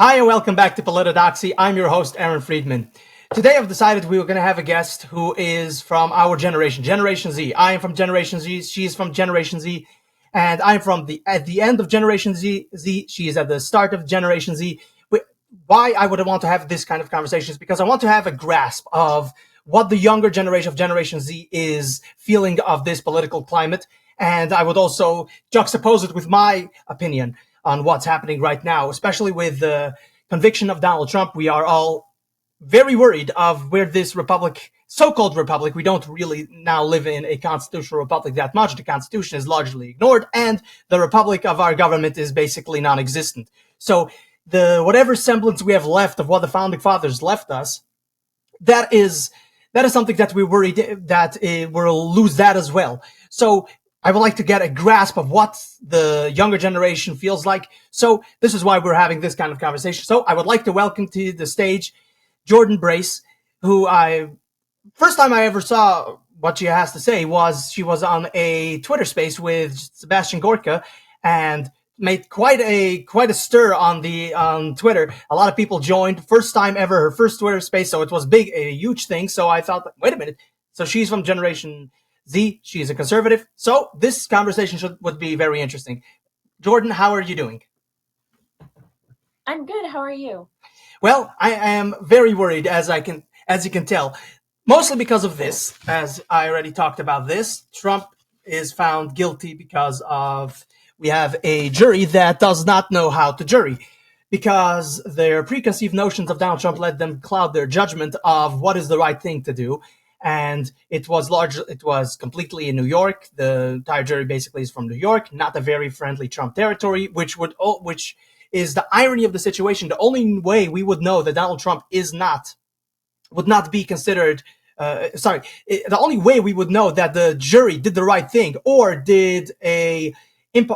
Hi, and welcome back to Politidoxy. I'm your host, Aaron Friedman. Today I've decided we were going to have a guest who is from our generation, Generation Z. I am from Generation Z, she's from Generation Z, and I'm from at the end of Generation Z, she is at the start of Generation Z. Why I would want to have this kind of conversation is because I want to have a grasp of what the younger generation of Generation Z is feeling of this political climate, and I would also juxtapose it with my opinion on what's happening right now, especially with the conviction of Donald Trump. We are all very worried of where this republic, so-called republic, we don't really now live in a constitutional republic that much. The Constitution is largely ignored, and the republic of our government is basically non-existent. So the whatever semblance we have left of what the founding fathers left us, that is something that we're worried that we'll lose that as well. So I would like to get a grasp of what the younger generation feels like. So this is why we're having this kind of conversation. So I would like to welcome to the stage Jordan Brace, who first time I ever saw what she has to say was she was on a Twitter space with Sebastian Gorka and made quite a stir on Twitter. A lot of people joined. First time ever, her first Twitter space, so it was a huge thing. So I thought, wait a minute. So she's from Generation Z. She's a conservative. So this conversation would be very interesting. Jordan, how are you doing? I'm good. How are you? Well, I am very worried, as you can tell, mostly because of this. As I already talked about this, Trump is found guilty because of we have a jury that does not know how to jury, because their preconceived notions of Donald Trump let them cloud their judgment of what is the right thing to do. And it was completely in New York. The entire jury basically is from New York, not a very friendly Trump territory, which is the irony of the situation. The only way we would know that Donald Trump would not be considered. The only way we would know that the jury did the right thing or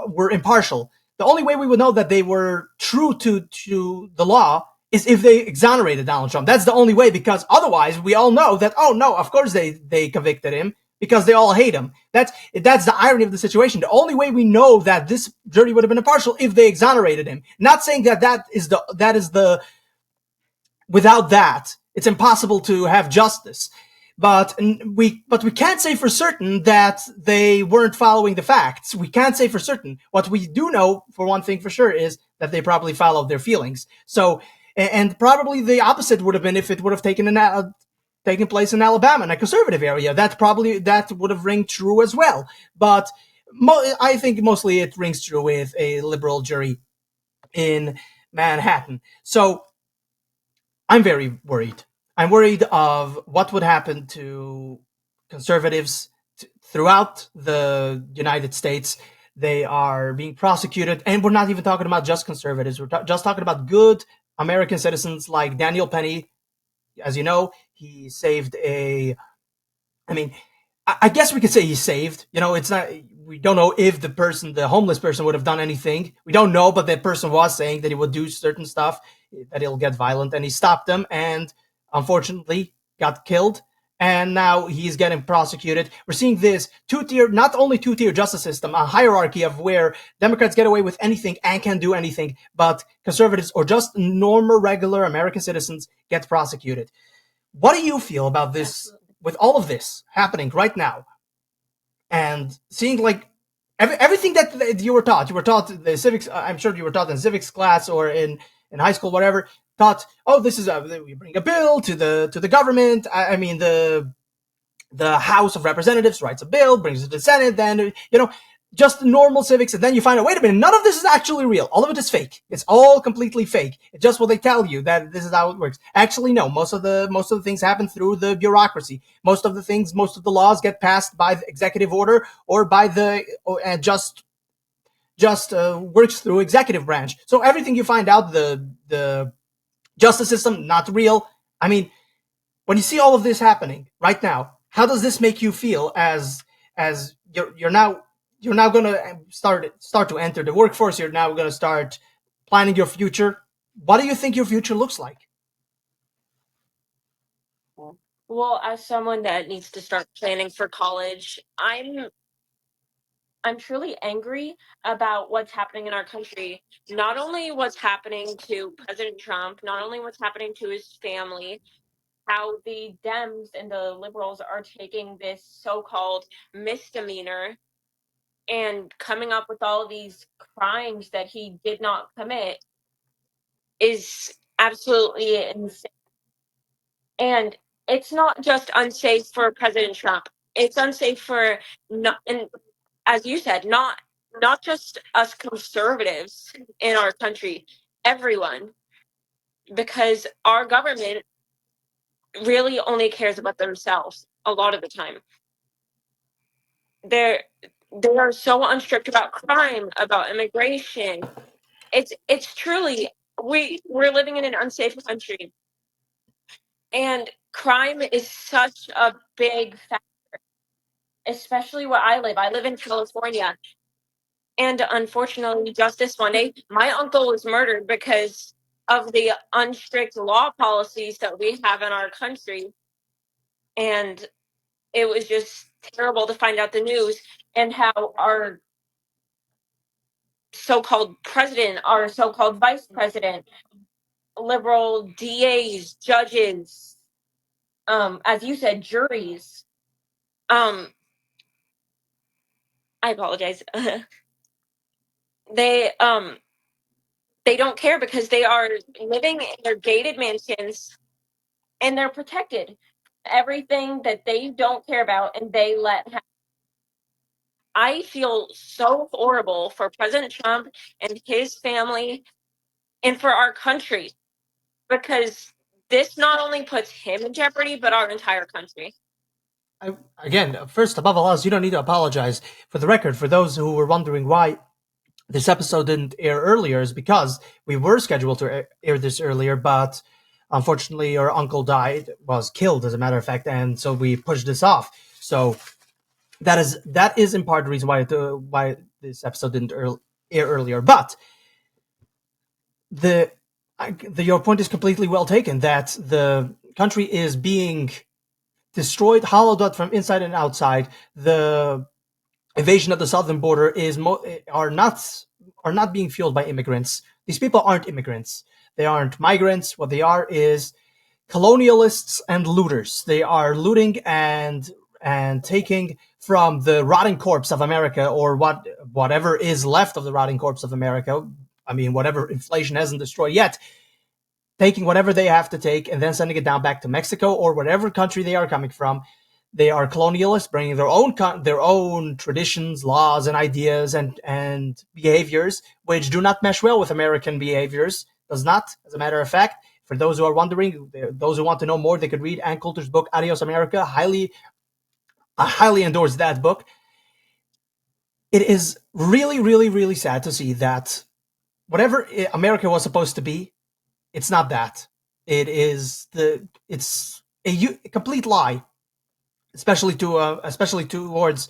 were impartial. The only way we would know that they were true to the law is if they exonerated Donald Trump. That's the only way, because otherwise we all know that, oh no, of course they convicted him because they all hate him. That's the irony of the situation. The only way we know that this jury would have been impartial if they exonerated him. Not saying that is the without that it's impossible to have justice. But we can't say for certain that they weren't following the facts. We can't say for certain. What we do know, for one thing for sure, is that they probably followed their feelings. So, and probably the opposite would have been if it would have taken place in Alabama, in a conservative area. That would have ring true as well. But I think mostly it rings true with a liberal jury in Manhattan. So I'm very worried. I'm worried of what would happen to conservatives throughout the United States. They are being prosecuted, and we're not even talking about just conservatives. We're just talking about good American citizens like Daniel Penny. As you know, he saved I mean, I guess we could say he saved. It's not. We don't know if the homeless person, would have done anything. We don't know, but that person was saying that he would do certain stuff, that he'll get violent, and he stopped them, and unfortunately got killed. And now he's getting prosecuted. We're seeing this not only two-tier justice system, a hierarchy of where Democrats get away with anything and can do anything, but conservatives or just normal, regular American citizens get prosecuted. What do you feel about this? With all of this happening right now, and seeing like everything that you were taught the civics. I'm sure you were taught in civics class or in high school, whatever. Taught, oh, this is we bring a bill to the government. I mean the House of Representatives writes a bill, brings it to the Senate, then just normal civics, and then you find out, wait a minute, none of this is actually real. All of it is fake. It's all completely fake. It's just what they tell you that this is how it works. Actually, no. Most of the things happen through the bureaucracy. Most of the laws get passed by the executive order or by and just works through executive branch. So everything you find out, the justice system, not real. I mean, when you see all of this happening right now, how does this make you feel as you're now going to start to enter the workforce? You're now going to start planning your future. What do you think your future looks like? Well, as someone that needs to start planning for college, I'm truly angry about what's happening in our country. Not only what's happening to President Trump, not only what's happening to his family, how the Dems and the liberals are taking this so-called misdemeanor and coming up with all these crimes that he did not commit is absolutely insane. And it's not just unsafe for President Trump. It's unsafe for not, and as you said, not just us conservatives in our country, everyone, because our government really only cares about themselves a lot of the time. They're they are so unstrict about crime, about immigration. It's truly we're living in an unsafe country, and crime is such a big factor, especially where I live. I live in California, and unfortunately, just this one day, my uncle was murdered because of the unstrict law policies that we have in our country. And it was just terrible to find out the news and how our so-called president, our so-called vice president, liberal DAs, judges, as you said, juries. Um, I apologize. they they don't care because they are living in their gated mansions and they're protected. Everything that they don't care about and they let happen. I feel so horrible for President Trump and his family and for our country because this not only puts him in jeopardy, but our entire country. Again, first, above all else, you don't need to apologize. For the record, for those who were wondering why this episode didn't air earlier, is because we were scheduled to air this earlier, but unfortunately, your uncle was killed, as a matter of fact, and so we pushed this off. So that is in part the reason why this episode didn't air earlier. But your point is completely well taken. That the country is being destroyed, hollowed out from inside and outside. The invasion of the southern border are not being fueled by immigrants. These people aren't immigrants. They aren't migrants. What they are is colonialists and looters. They are looting and taking from the rotting corpse of America, or whatever is left of the rotting corpse of America. I mean, whatever inflation hasn't destroyed yet, taking whatever they have to take and then sending it down back to Mexico or whatever country they are coming from. They are colonialists, bringing their own traditions, laws, and ideas and behaviors, which do not mesh well with American behaviors. Does not, as a matter of fact. For those who are wondering, those who want to know more, they could read Ann Coulter's book Adios America. I highly endorse that book. It is really, really, really sad to see that whatever America was supposed to be, it's not that. It's a complete lie, especially towards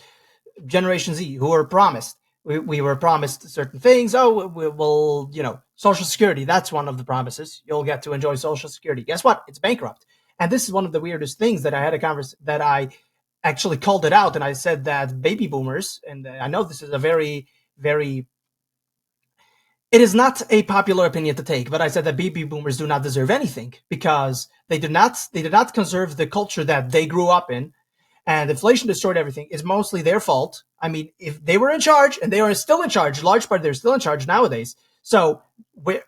Generation Z, who were promised. We were promised certain things. Oh, we'll, Social Security. That's one of the promises. You'll get to enjoy Social Security. Guess what? It's bankrupt. And this is one of the weirdest things that I actually called it out, and I said that baby boomers, and I know this is a very, very, it is not a popular opinion to take, but I said that baby boomers do not deserve anything because they did not conserve the culture that they grew up in, and inflation destroyed everything. It's mostly their fault. I mean, if they were in charge, and they are still in charge, large part they're still in charge nowadays. So, the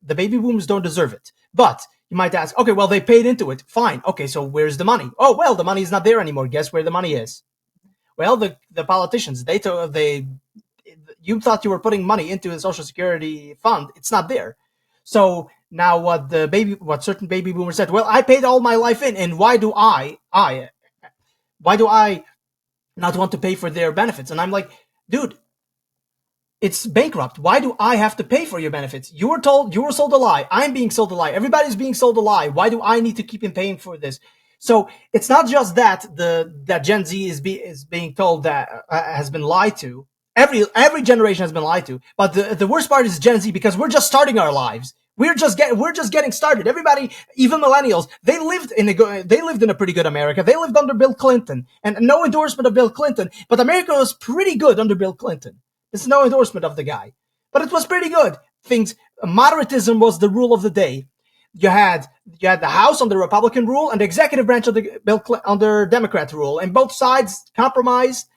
baby boomers don't deserve it. But you might ask, okay, well, they paid into it. Fine. Okay, so where's the money? Oh, well, the money is not there anymore. Guess where the money is? Well, the politicians, you thought you were putting money into the Social Security fund. It's not there. So now what certain baby boomers said, well, I paid all my life in, and why do I not want to pay for their benefits? And I'm like, dude, it's bankrupt. Why do I have to pay for your benefits? You were sold a lie. I'm being sold a lie. Everybody's being sold a lie. Why do I need to keep paying for this? So it's not just that that Gen Z is being told that has been lied to. Every generation has been lied to. But the worst part is Gen Z, because we're just starting our lives. we're just getting started. Everybody, even millennials, they lived in a pretty good America. They lived under Bill Clinton, and no endorsement of Bill Clinton, but America was pretty good under Bill Clinton. There's no endorsement of the guy, but it was pretty good. Things Moderatism was the rule of the day. You had the House under Republican rule and the executive branch under Democrat rule, and both sides compromised.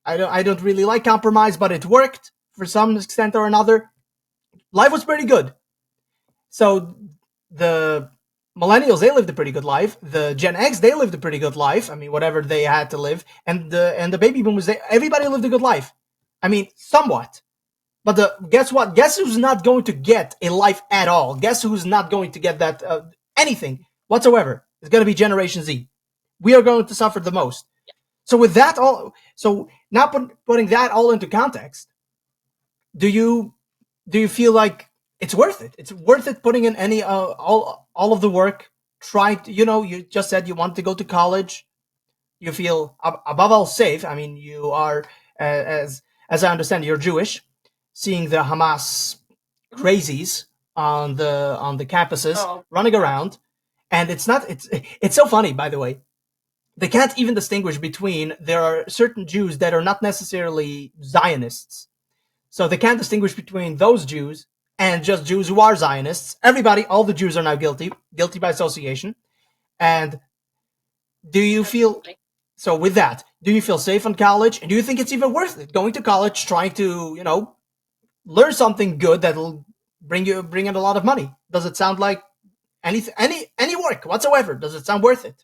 I don't really like compromise, but it worked for some extent or another. Life was pretty good. So the millennials, they lived a pretty good life. The Gen X, they lived a pretty good life. I mean, whatever they had to live, and the baby boomers, everybody lived a good life. I mean, somewhat. But guess what? Guess who's not going to get a life at all? Guess who's not going to get that anything whatsoever? It's going to be Generation Z. We are going to suffer the most. So with that all, so now putting that all into context, do you feel like it's worth it? It's worth it putting in any all of the work, trying to, you just said you want to go to college. You feel above all safe. I mean, you are as I understand, you're Jewish. Seeing the Hamas crazies on the campuses running around, and it's so funny, by the way. They can't even distinguish between, there are certain Jews that are not necessarily Zionists. So they can't distinguish between those Jews and just Jews who are Zionists. Everybody, all the Jews are now guilty by association. And do you feel, so with that, do you feel safe in college? And do you think it's even worth it going to college, trying to, learn something good that'll bring in a lot of money? Does it sound like any work whatsoever? Does it sound worth it?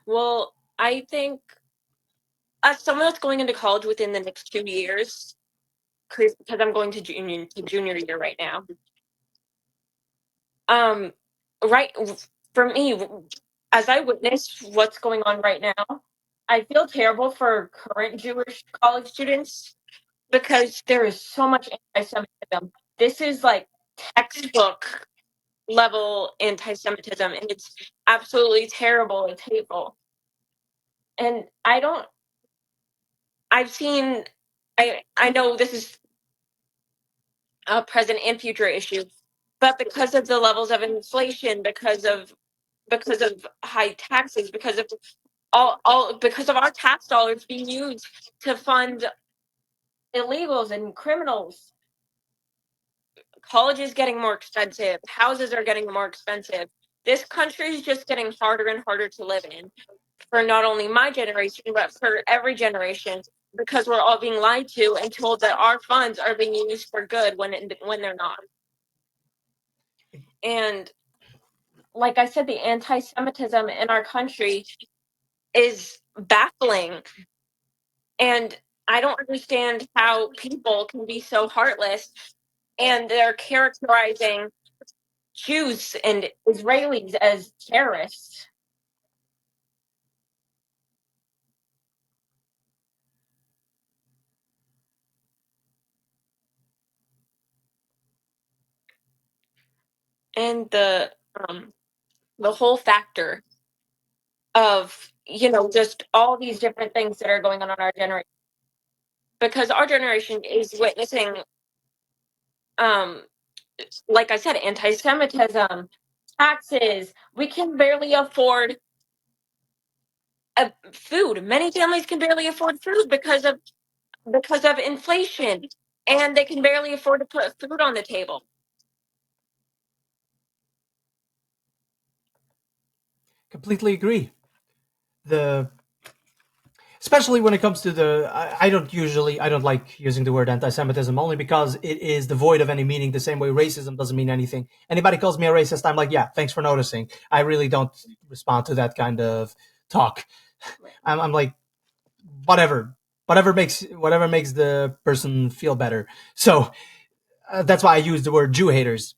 Well, I think as someone that's going into college within the next 2 years, because I'm going to junior year right now. Right, for me, as I witness what's going on right now, I feel terrible for current Jewish college students because there is so much anti-Semitism. This is like textbook level anti-Semitism, and it's absolutely terrible. It's hateful. And I've seen, I know this is a present and future issue, but because of the levels of inflation, because of high taxes, because of because of our tax dollars being used to fund illegals and criminals, college is getting more expensive, houses are getting more expensive. This country is just getting harder and harder to live in for not only my generation, but for every generation, because we're all being lied to and told that our funds are being used for good when they're not. And like I said, the anti-Semitism in our country is baffling. And I don't understand how people can be so heartless, and they're characterizing Jews and Israelis as terrorists. And the whole factor of, just all these different things that are going on in our generation, because our generation is witnessing, um like I said, anti-Semitism, taxes. We can barely afford food. Many families can barely afford food because of inflation, and they can barely afford to put food on the table. Completely agree. The Especially when it comes to I don't like using the word anti-Semitism, only because it is devoid of any meaning, the same way racism doesn't mean anything. Anybody calls me a racist, I'm like, yeah, thanks for noticing. I really don't respond to that kind of talk. I'm like, whatever, whatever makes the person feel better. So that's why I use the word Jew haters,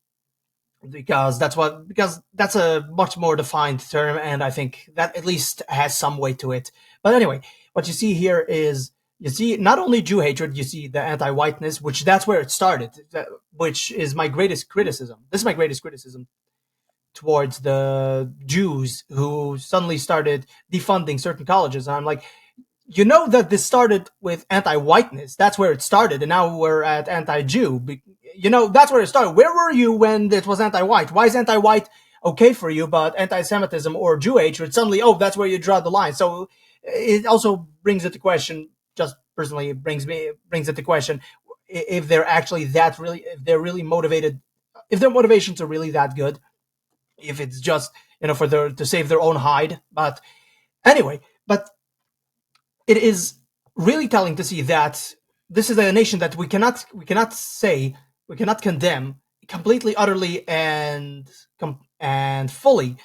because that's a much more defined term, and I think that at least has some weight to it. But anyway, what you see here is, you see not only Jew hatred, you see the anti-whiteness, which that's where it started, which is my greatest criticism. This is my greatest criticism towards the Jews who suddenly started defunding certain colleges. And I'm like, you know that this started with anti-whiteness. That's where it started, and now we're at anti-Jew. You know, that's where it started. Where were you when it was anti-white? Why is anti-white okay for you, but anti-Semitism or Jew hatred suddenly? Oh, that's where you draw the line. So it also brings it to question. Just personally, it brings it to question if they're actually that really, if they're really motivated, if their motivations are really that good, if it's just for their to save their own hide. But anyway, but it is really telling to see that this is a nation that we cannot condemn completely, utterly, and fully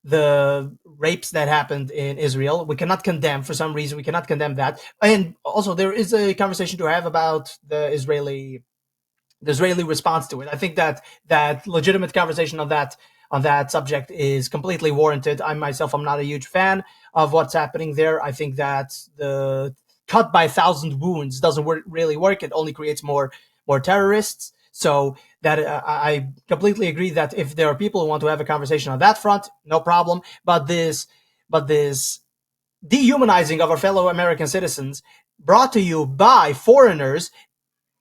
the rapes that happened in Israel. We cannot condemn, for some reason. We cannot condemn that. And also, there is a conversation to have about the Israeli response to it. I think that legitimate conversation on that subject is completely warranted. I myself am not a huge fan of what's happening there. I think that the cut by 1,000 wounds doesn't really work. It only creates more terrorists. So that I completely agree that if there are people who want to have a conversation on that front, no problem. But this dehumanizing of our fellow American citizens brought to you by foreigners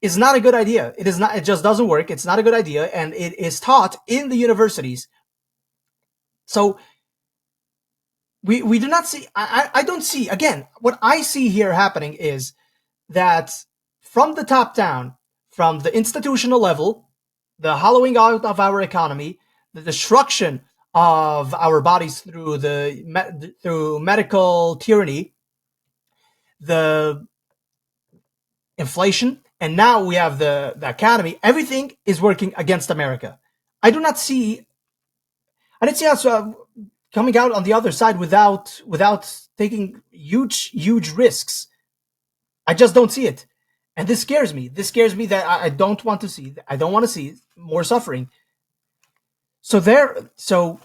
is not a good idea. It is not. It just doesn't work. It's not a good idea, and it is taught in the universities. So we do not see. I don't see. Again, what I see here happening is that from the top down, from the institutional level, the hollowing out of our economy, the destruction of our bodies through medical tyranny, the inflation, and now we have the academy. Everything is working against America. I do not see. I didn't see us coming out on the other side without taking huge risks. I just don't see it, and this scares me. This scares me that I don't want to see. I don't want to see more suffering. So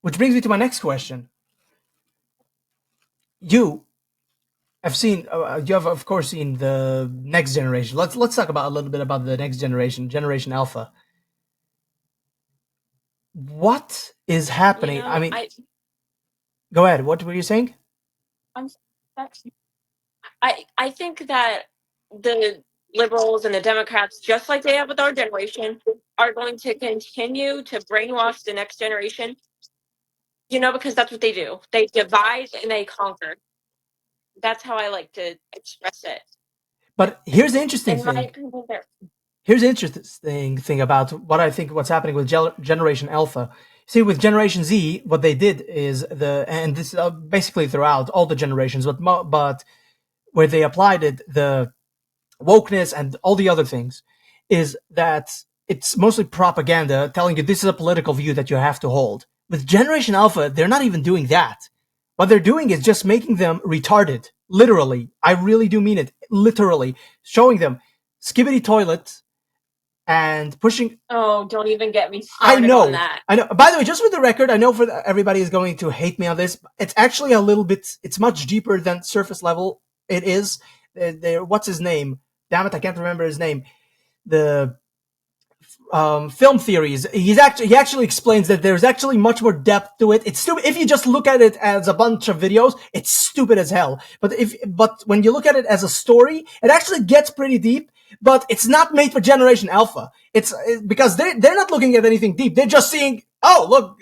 which brings me to my next question. You you have of course seen the next generation. Let's talk about a little bit about the next generation, Generation Alpha. What is You happening? I know, mean, go ahead. What were you saying? I'm that's I think that the liberals and the Democrats, just like they have with our generation, are going to continue to brainwash the next generation. Because that's what they do. They divide and they conquer. That's how I like to express it. But here's the interesting In my thing. opinion, there. Here's the interesting thing about what I think what's happening with Generation Alpha. See, with Generation Z, what they did is and this basically throughout all the generations, but where they applied it, the wokeness and all the other things, is that it's mostly propaganda telling you this is a political view that you have to hold. With Generation Alpha, they're not even doing that. What they're doing is just making them retarded. Literally. I really do mean it. Literally. Showing them skibbity toilets and pushing. Oh, don't even get me I started on know. that. I know. By the way, just for the record, I know for everybody is going to hate me on this. It's actually a little bit. It's much deeper than surface level. It is. What's his name? Damn it, I can't remember his name. The film theories. He actually explains that there's actually much more depth to it. It's stupid if you just look at it as a bunch of videos. It's stupid as hell. But when you look at it as a story, it actually gets pretty deep. But it's not made for Generation Alpha. It's because they're not looking at anything deep. They're just seeing, oh look,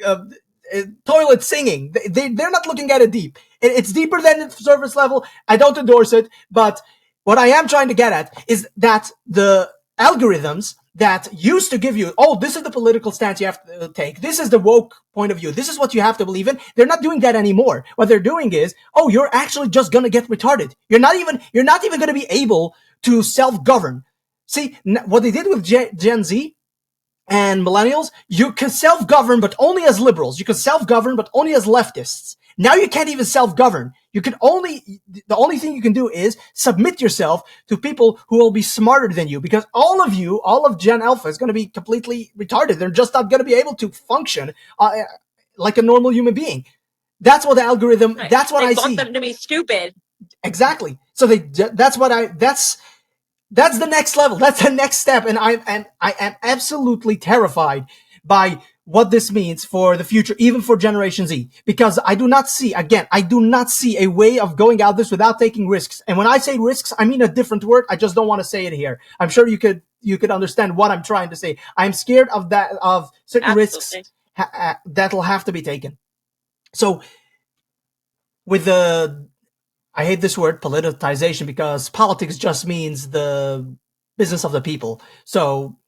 toilet singing. They're not looking at it deep. It's deeper than the surface level. I don't endorse it, but what I am trying to get at is that the algorithms that used to give you, oh, this is the political stance you have to take. This is the woke point of view. This is what you have to believe in. They're not doing that anymore. What they're doing is, oh, you're actually just going to get retarded. You're not even going to be able to self-govern. See, what they did with Gen Z and millennials, you can self-govern, but only as liberals. You can self-govern, but only as leftists. Now you can't even self-govern. The only thing you can do is submit yourself to people who will be smarter than you, because all of Gen Alpha is going to be completely retarded. They're just not going to be able to function like a normal human being. That's what the algorithm, Right. that's what They I want see. them to be stupid. Exactly. So that's the next level. That's the next step. And I am absolutely terrified by what this means for the future, even for Generation Z, because I do not see, again, I do not see a way of going out this without taking risks. And when I say risks, I mean a different word. I just don't want to say it here. I'm sure you could understand what I'm trying to say. I'm scared of that, of certain risks Absolutely. that'll have to be taken. So with the, I hate this word politicization, because politics just means the business of the people. So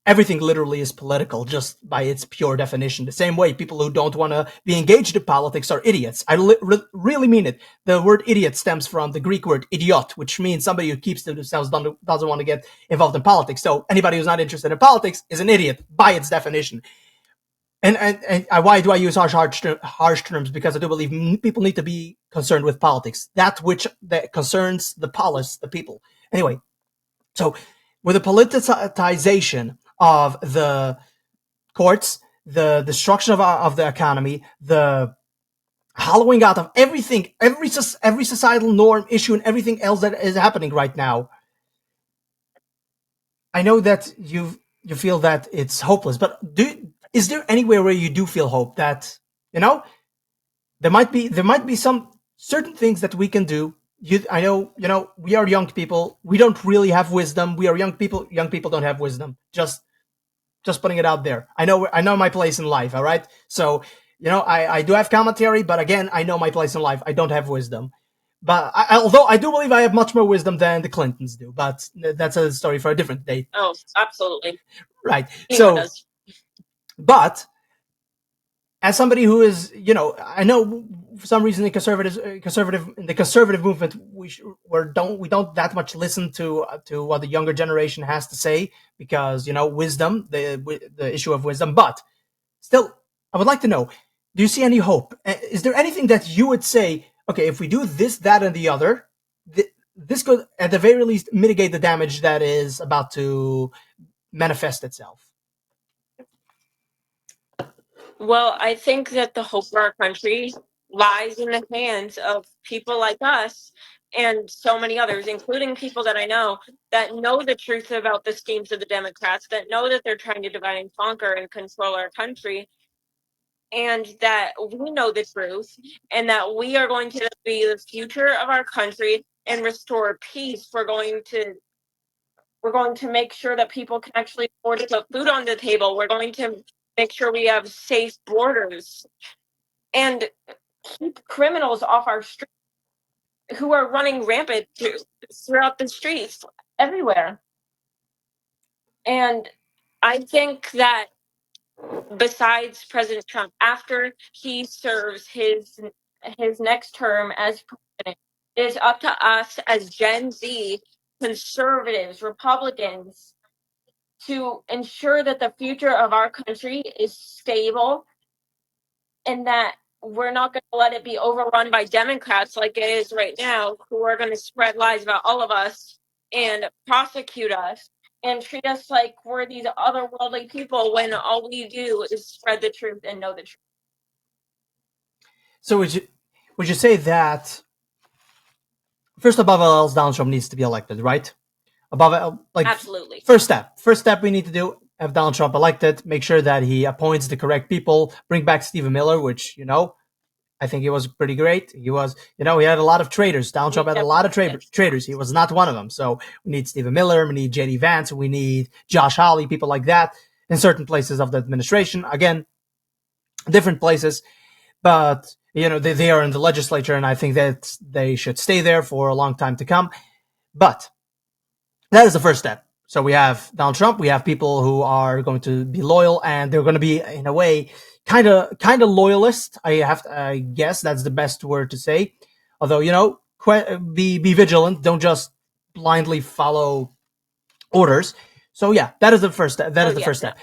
everything literally is political just by its pure definition. The same way people who don't want to be engaged in politics are idiots. I really mean it. The word idiot stems from the Greek word idiot, which means somebody who keeps to themselves, doesn't want to get involved in politics. So anybody who's not interested in politics is an idiot by its definition. And why do I use harsh terms? Because I do believe people need to be concerned with politics, that concerns the polis, the people. Anyway, so with the politicization of the courts, the destruction of the economy, the hollowing out of everything, every societal norm, issue, and everything else that is happening right now, I know that you feel that it's hopeless, but is there anywhere where you do feel hope that, you know, there might be some certain things that we can do. I know, we are young people. We don't really have wisdom. We are young people. Young people don't have wisdom. Just putting it out there. I know my place in life. All right. So, I do have commentary, but again, I know my place in life. I don't have wisdom. But although I do believe I have much more wisdom than the Clintons do, but that's a story for a different day. Oh, absolutely. Right. Anyone So, does. but as somebody who is, I know for some reason the conservative movement, we don't that much listen to what the younger generation has to say, because wisdom, the issue of wisdom. But still, I would like to know: do you see any hope? Is there anything that you would say? Okay, if we do this, that, and the other, this could at the very least mitigate the damage that is about to manifest itself. Well, I think that the hope for our country lies in the hands of people like us and so many others, including people that I know the truth about the schemes of the Democrats, that know that they're trying to divide and conquer and control our country, and that we know the truth, and that we are going to be the future of our country and restore peace. We're going to make sure that people can actually afford to put food on the table. We're going to make sure we have safe borders and keep criminals off our streets who are running rampant throughout the streets everywhere. And I think that besides President Trump, after he serves his next term as president, it is up to us as Gen Z, conservatives, Republicans, to ensure that the future of our country is stable, and that we're not going to let it be overrun by Democrats like it is right now, who are going to spread lies about all of us and prosecute us and treat us like we're these otherworldly people when all we do is spread the truth and know the truth. So would you say that first, above all else, Donald Trump needs to be elected, right? Above like Absolutely. first step we need to do: have Donald Trump elected, make sure that he appoints the correct people, bring back Stephen Miller, which I think he was pretty great. He was, he had a lot of traitors. Donald Trump had a lot of Yes. traitors. He was not one of them. So we need Stephen Miller, we need JD Vance, we need Josh Hawley, people like that in certain places of the administration. Again, different places, but they are in the legislature, and I think that they should stay there for a long time to come. But that is the first step. So we have Donald Trump. We have people who are going to be loyal, and they're going to be, in a way, kind of loyalist. I guess that's the best word to say. Although be vigilant. Don't just blindly follow orders. So yeah, that is the first step. That Oh is the yeah, first no. step.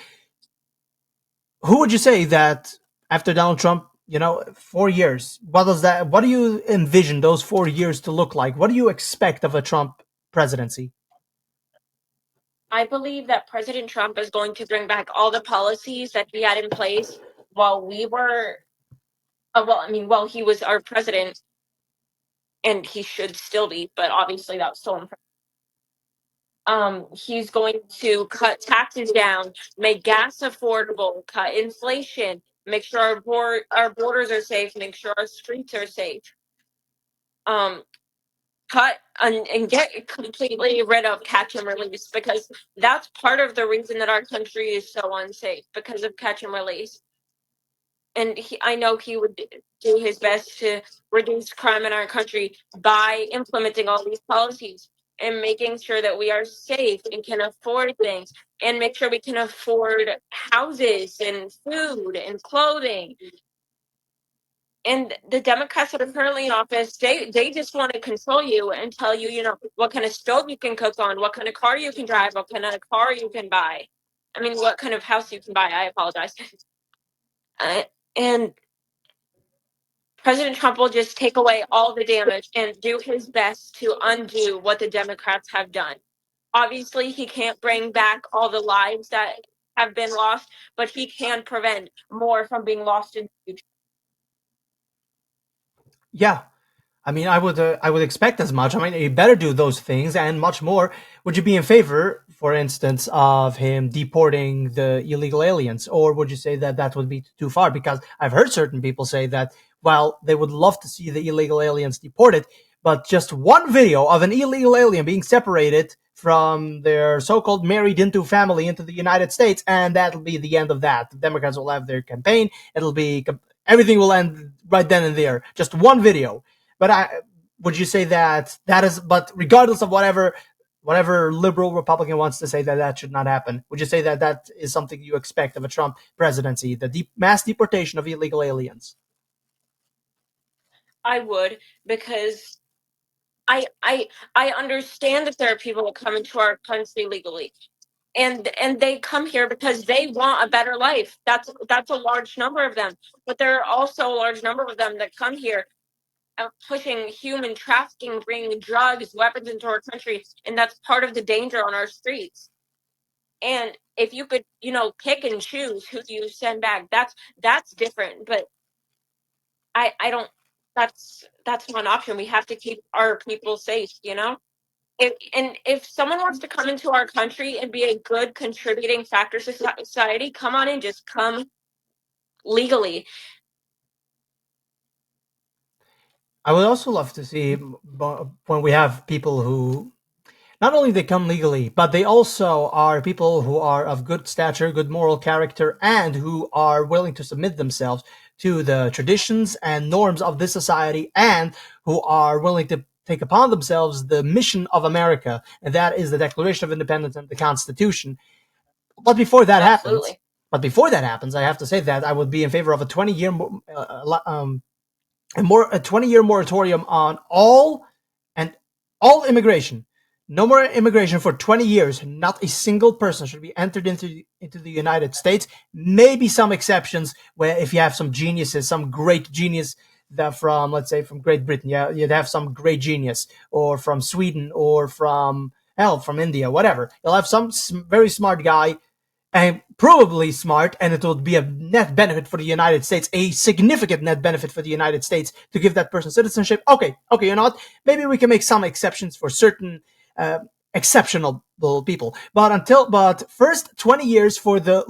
Who would you say that after Donald Trump? 4 years. What does that? What do you envision those 4 years to look like? What do you expect of a Trump presidency? I believe that President Trump is going to bring back all the policies that he had in place while we were, while he was our president, and he should still be, but obviously that's still in. He's going to cut taxes down, make gas affordable, cut inflation, make sure our borders are safe, make sure our streets are safe. Um, cut and get completely rid of catch and release, because that's part of the reason that our country is so unsafe, because of catch and release. And I know he would do his best to reduce crime in our country by implementing all these policies and making sure that we are safe and can afford things, and make sure we can afford houses and food and clothing. And the Democrats that are currently in office, they just want to control you and tell you, what kind of stove you can cook on, what kind of car you can drive, what kind of car you can buy. I mean, what kind of house you can buy. I apologize. And President Trump will just take away all the damage and do his best to undo what the Democrats have done. Obviously, he can't bring back all the lives that have been lost, but he can prevent more from being lost in the future. Yeah, I mean, I would expect as much. I mean, he better do those things and much more. Would you be in favor, for instance, of him deporting the illegal aliens, or would you say that that would be too far? Because I've heard certain people say that, well, they would love to see the illegal aliens deported, but just one video of an illegal alien being separated from their so-called married into family into the United States, and that'll be the end of that. The Democrats will have their campaign. It'll be everything will end right then and there. Just one video. But would you say that that is? But regardless of whatever liberal Republican wants to say that that should not happen, would you say that that is something you expect of a Trump presidency? The mass deportation of illegal aliens. I would, because I understand that there are people that come into our country legally, and they come here because they want a better life. That's a large number of them, but there are also a large number of them that come here pushing human trafficking, bringing drugs, weapons into our country, and that's part of the danger on our streets. And if you could, pick and choose who you send back, that's different. But I don't. That's one option. We have to keep our people safe. If someone wants to come into our country and be a good contributing factor to society, come on in. Just come legally. I would also love to see when we have people who not only they come legally, but they also are people who are of good stature, good moral character, and who are willing to submit themselves to the traditions and norms of this society, and who are willing to take upon themselves the mission of America, and that is the Declaration of Independence and the Constitution. But before that happens, Absolutely. I have to say that I would be in favor of a 20-year a 20-year moratorium on and all immigration. No more immigration for 20 years. Not a single person should be entered into the United States. Maybe some exceptions where if you have some geniuses, some great genius that from, let's say, from Great Britain, yeah, you'd have some great genius, or from Sweden, or from India, whatever. You'll have some very smart guy and probably smart, and it would be a net benefit for the United States, a significant net benefit for the United States to give that person citizenship. Okay, you know what? Maybe we can make some exceptions for certain exceptional people, but first 20 years for the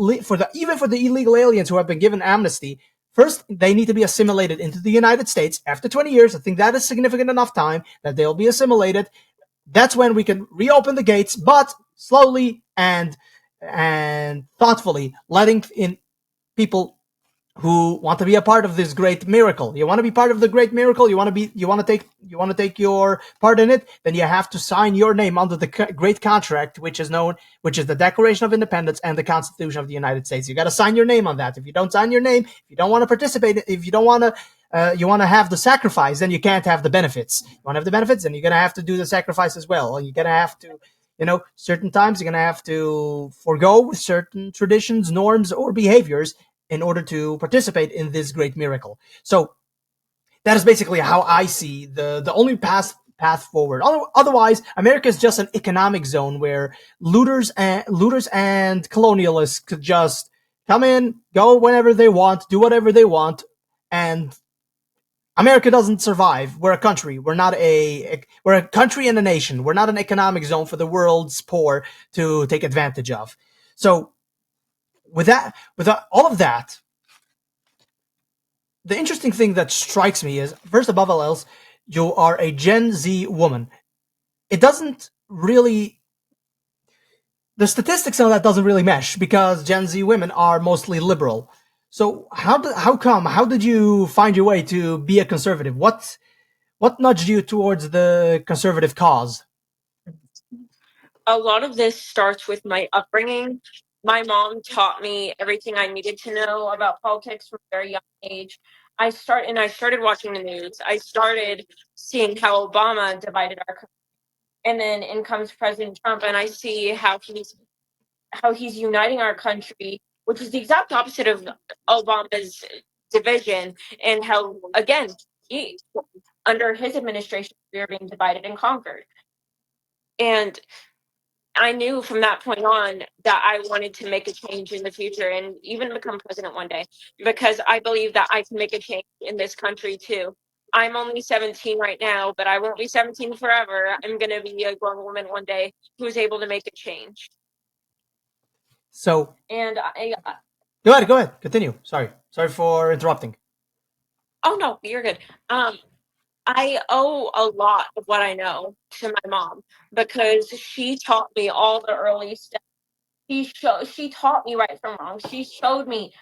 even for the illegal aliens who have been given amnesty. First, they need to be assimilated into the United States. After 20 years, I think that is significant enough time that they'll be assimilated. That's when we can reopen the gates, but slowly and thoughtfully letting in people who want to be a part of this great miracle. You want to be part of the great miracle. You want to take your part in it. Then you have to sign your name under the great contract, which is the Declaration of Independence and the Constitution of the United States. You got to sign your name on that. If you don't sign your name, if you don't want to participate, if you don't want to. You want to have the sacrifice, then you can't have the benefits. You want to have the benefits, then you're going to have to do the sacrifice as well. And you're going to have to, certain times you're going to have to forego certain traditions, norms, or behaviors in order to participate in this great miracle. So that is basically how I see the only path forward. Otherwise, America is just an economic zone where looters and colonialists could just come in, go whenever they want, do whatever they want, and America doesn't survive. We're a country. We're a country and a nation. We're not an economic zone for the world's poor to take advantage of. So with all of that, the interesting thing that strikes me is, first above all else, you are a Gen Z woman. It doesn't really, the statistics on that doesn't really mesh because Gen Z women are mostly liberal. So how did you find your way to be a conservative? What nudged you towards the conservative cause? A lot of this starts with my upbringing. My mom taught me everything I needed to know about politics from a very young age. I started watching the news. I started seeing how Obama divided our country. And then in comes President Trump, and I see how he's uniting our country, which is the exact opposite of Obama's division, and how again he under his administration we are being divided and conquered. And I knew from that point on that I wanted to make a change in the future and even become president one day because I believe that I can make a change in this country too. I'm only 17 right now, but I won't be 17 forever. I'm going to be a grown woman one day who is able to make a change. So And go ahead, continue. Sorry for interrupting. oh no, you're good. Um, I owe a lot of what I know to my mom because she taught me all the early steps. She taught me right from wrong. She showed me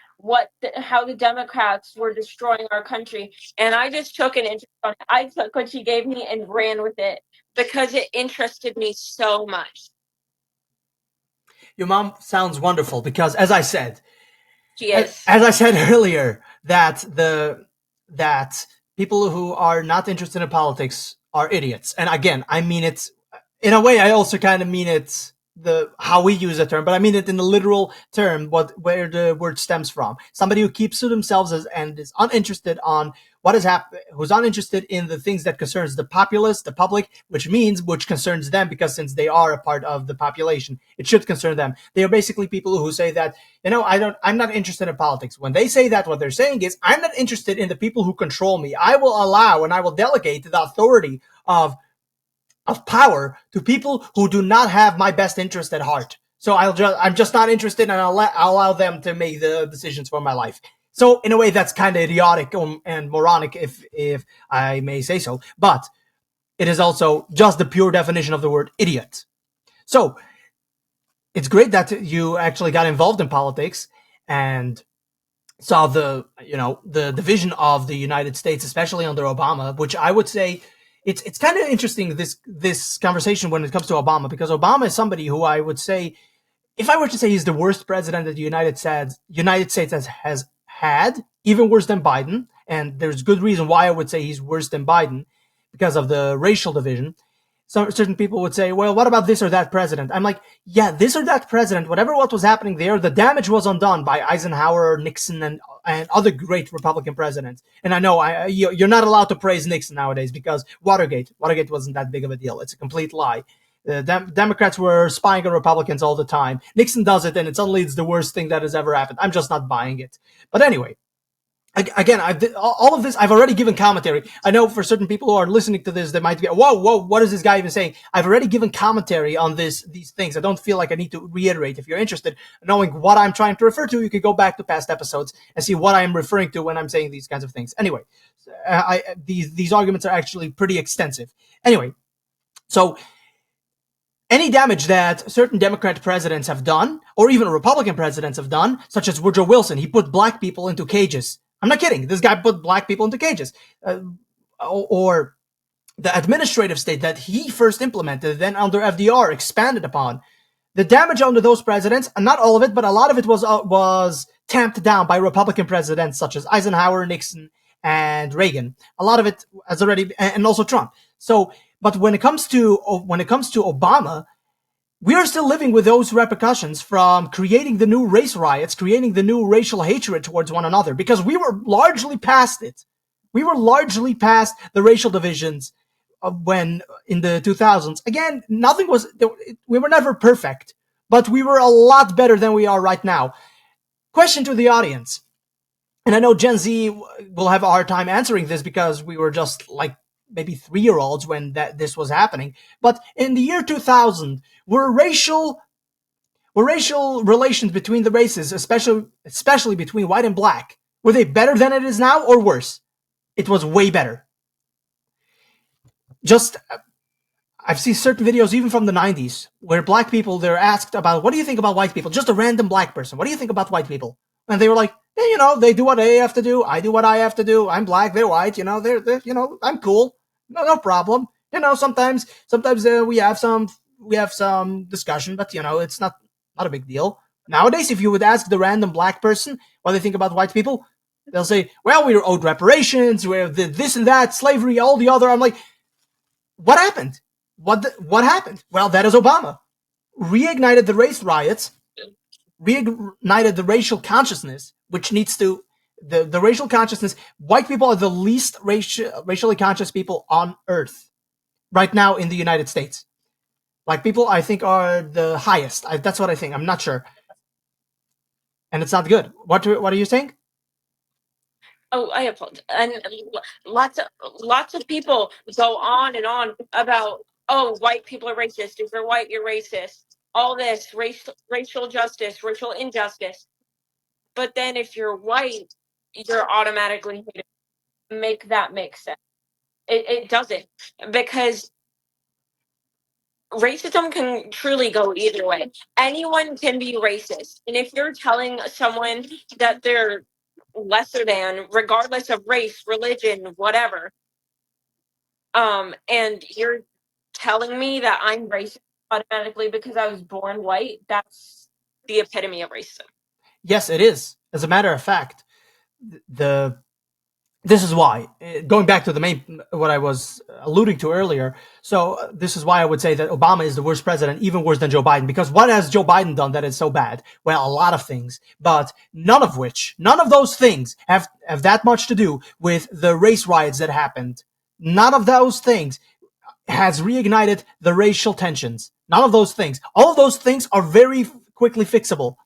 how the Democrats were destroying our country, and I just took an interest on it. I took what she gave me and ran with it because it interested me so much. Your mom sounds wonderful because, She is. as I said earlier, that people who are not interested in politics are idiots. And again, I mean it in a way. I also kind of mean it the how we use the term, but I mean it in the literal term. Where the word stems from? Somebody who keeps to themselves and is uninterested on what is happening, who's uninterested in the things that concerns the populace, the public, which concerns them because since they are a part of the population, it should concern them. They are basically people who say that, I'm not interested in politics. When they say that, what they're saying is, I'm not interested in the people who control me. I will allow and I will delegate the authority of power to people who do not have my best interest at heart. So I'm just not interested, and I'll allow them to make the decisions for my life. So in a way, that's kind of idiotic and moronic, if I may say so. But it is also just the pure definition of the word idiot. So it's great that you actually got involved in politics and saw the division of the United States, especially under Obama, which I would say it's kind of interesting, this conversation when it comes to Obama, because Obama is somebody who I would say, if I were to say he's the worst president that the United States has had, even worse than Biden, and there's good reason why I would say he's worse than Biden because of the racial division. So certain people would say, well, what about this or that president? I'm like, yeah, this or that president, whatever what was happening there, the damage was undone by Eisenhower, Nixon, and other great Republican presidents. And I know you're not allowed to praise Nixon nowadays because Watergate wasn't that big of a deal. It's a complete lie. The Democrats were spying on Republicans all the time. Nixon does it, and suddenly it's the worst thing that has ever happened. I'm just not buying it. But anyway, again, all of this, I've already given commentary. I know for certain people who are listening to this, they might be, whoa, what is this guy even saying? I've already given commentary on these things. I don't feel like I need to reiterate. If you're interested in knowing what I'm trying to refer to, you can go back to past episodes and see what I'm referring to when I'm saying these kinds of things. Anyway, these arguments are actually pretty extensive. Anyway, so any damage that certain Democrat presidents have done, or even Republican presidents have done, such as Woodrow Wilson, he put black people into cages. I'm not kidding. This guy put black people into cages. Or the administrative state that he first implemented, then under FDR expanded upon. The damage under those presidents, and not all of it, but a lot of it was tamped down by Republican presidents such as Eisenhower, Nixon, and Reagan. A lot of it has already, and also Trump. So, but when it comes to Obama, we are still living with those repercussions from creating the new race riots, creating the new racial hatred towards one another, because we were largely past it. We were largely past the racial divisions when in the 2000s. Again, we were never perfect, but we were a lot better than we are right now. Question to the audience. And I know Gen Z will have a hard time answering this because we were just like maybe 3 year olds when this was happening. But in the year 2000, were racial relations between the races, especially between white and black, were they better than it is now or worse? It was way better. Just I've seen certain videos even from the 90s where black people, they're asked about, what do you think about white people? Just a random black person. What do you think about white people? And they were like, hey, they do what they have to do. I do what I have to do. I'm black. They're white. They're I'm cool. No problem. Sometimes we have some discussion, but it's not a big deal. Nowadays, if you would ask the random black person what they think about white people, they'll say, well, we were owed reparations, we're this and that, slavery, all the other. I'm like, what happened? What happened? Well, that is Obama. Reignited the race riots, reignited the racial consciousness, which needs to the racial consciousness. White people are the least racially conscious people on earth right now in the United States. Black people, I think, are the highest. That's what I think. I'm not sure, and it's not good. What are you saying? Oh, I apologize. And lots of people go on and on about, oh, white people are racist. If you're white, you're racist. All this racial justice, racial injustice. But then if you're white, you're automatically hated. Make that make sense. It doesn't, because racism can truly go either way. Anyone can be racist. And if you're telling someone that they're lesser than, regardless of race, religion, whatever, and you're telling me that I'm racist automatically because I was born white, that's the epitome of racism. Yes, it is. As a matter of fact, the this is why, going back to the main what I was alluding to earlier. So this is why I would say that Obama is the worst president, even worse than Joe Biden, because what has Joe Biden done that is so bad? Well, a lot of things, but none of those things have that much to do with the race riots that happened. None of those things has reignited the racial tensions. None of those things. All of those things are very quickly fixable,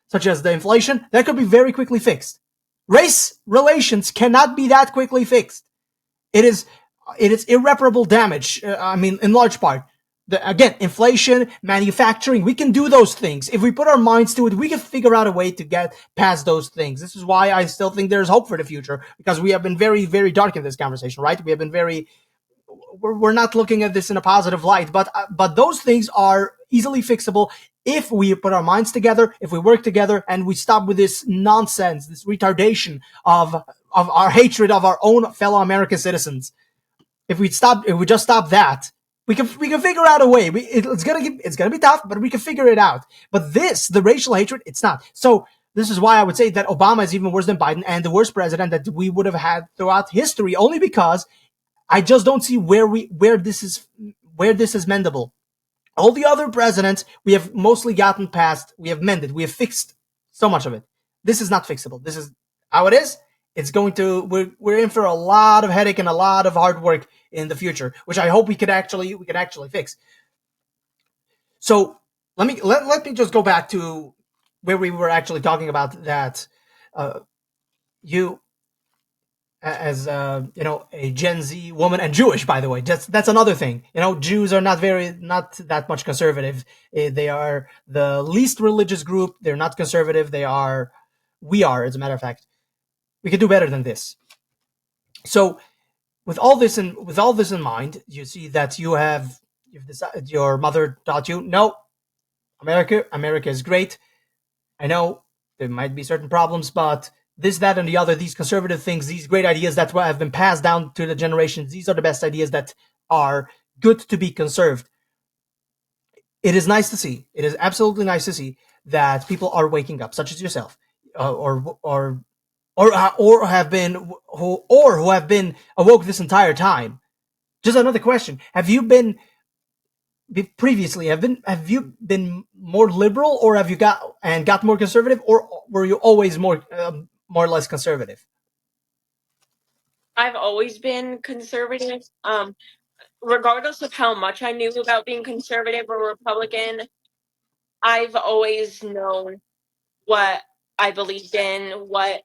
such as the inflation, that could be very quickly fixed. Race relations cannot be that quickly fixed. It is irreparable damage. I mean, in large part. Again, inflation, manufacturing, we can do those things. If we put our minds to it, we can figure out a way to get past those things. This is why I still think there's hope for the future, because we have been very, very dark in this conversation, right? We have been very we're not looking at this in a positive light, but those things are easily fixable if we put our minds together, if we work together, and we stop with this nonsense, this retardation of our hatred of our own fellow American citizens. If we just stop that, we can figure out a way. It's gonna be tough, but we can figure it out. But the racial hatred, it's not. So this is why I would say that Obama is even worse than Biden and the worst president that we would have had throughout history, only because I just don't see where this is mendable. All the other presidents we have mostly gotten past, we have mended, we have fixed so much of it. This is not fixable. This is how it is. It's going to we're in for a lot of headache and a lot of hard work in the future, which I hope we could actually fix. So let me just go back to where we were actually talking about that. You as a Gen Z woman and Jewish, by the way. That's another thing. Jews are not that much conservative. They are the least religious group. They're not conservative. We are, as a matter of fact. We can do better than this. So with all this in mind, you see that you've decided, your mother taught you, no, America is great. I know there might be certain problems, but this, that, and the other, these conservative things, these great ideas that have been passed down to the generations, these are the best ideas that are good to be conserved. It is nice to see. It is absolutely nice to see that people are waking up, such as yourself, or have been who have been awoke this entire time. Just another question: Have you been previously have you been more liberal, or have you got more conservative, or were you always more or less conservative? I've always been conservative. Regardless of how much I knew about being conservative or Republican, I've always known what I believed in, what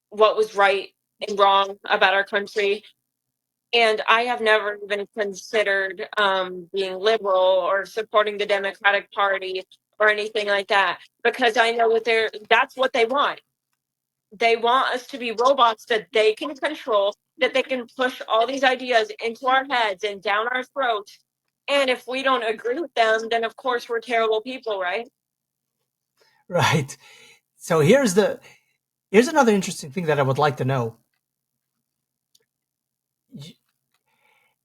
what was right and wrong about our country. And I have never even considered being liberal or supporting the Democratic Party or anything like that, because I know that that's what they want. They want us to be robots that they can control, that they can push all these ideas into our heads and down our throats. And if we don't agree with them, then of course we're terrible people, right? Right. So here's another interesting thing that I would like to know.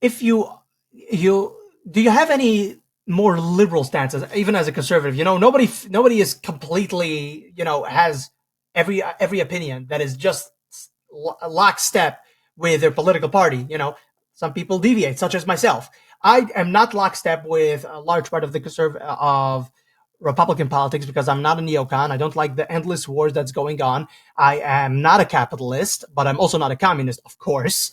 If you do you have any more liberal stances, even as a conservative? Nobody is completely, has every opinion that is just lockstep with their political party. Some people deviate, such as myself. I am not lockstep with a large part of the of Republican politics because I'm not a neocon. I don't like the endless wars that's going on. I am not a capitalist, but I'm also not a communist, of course.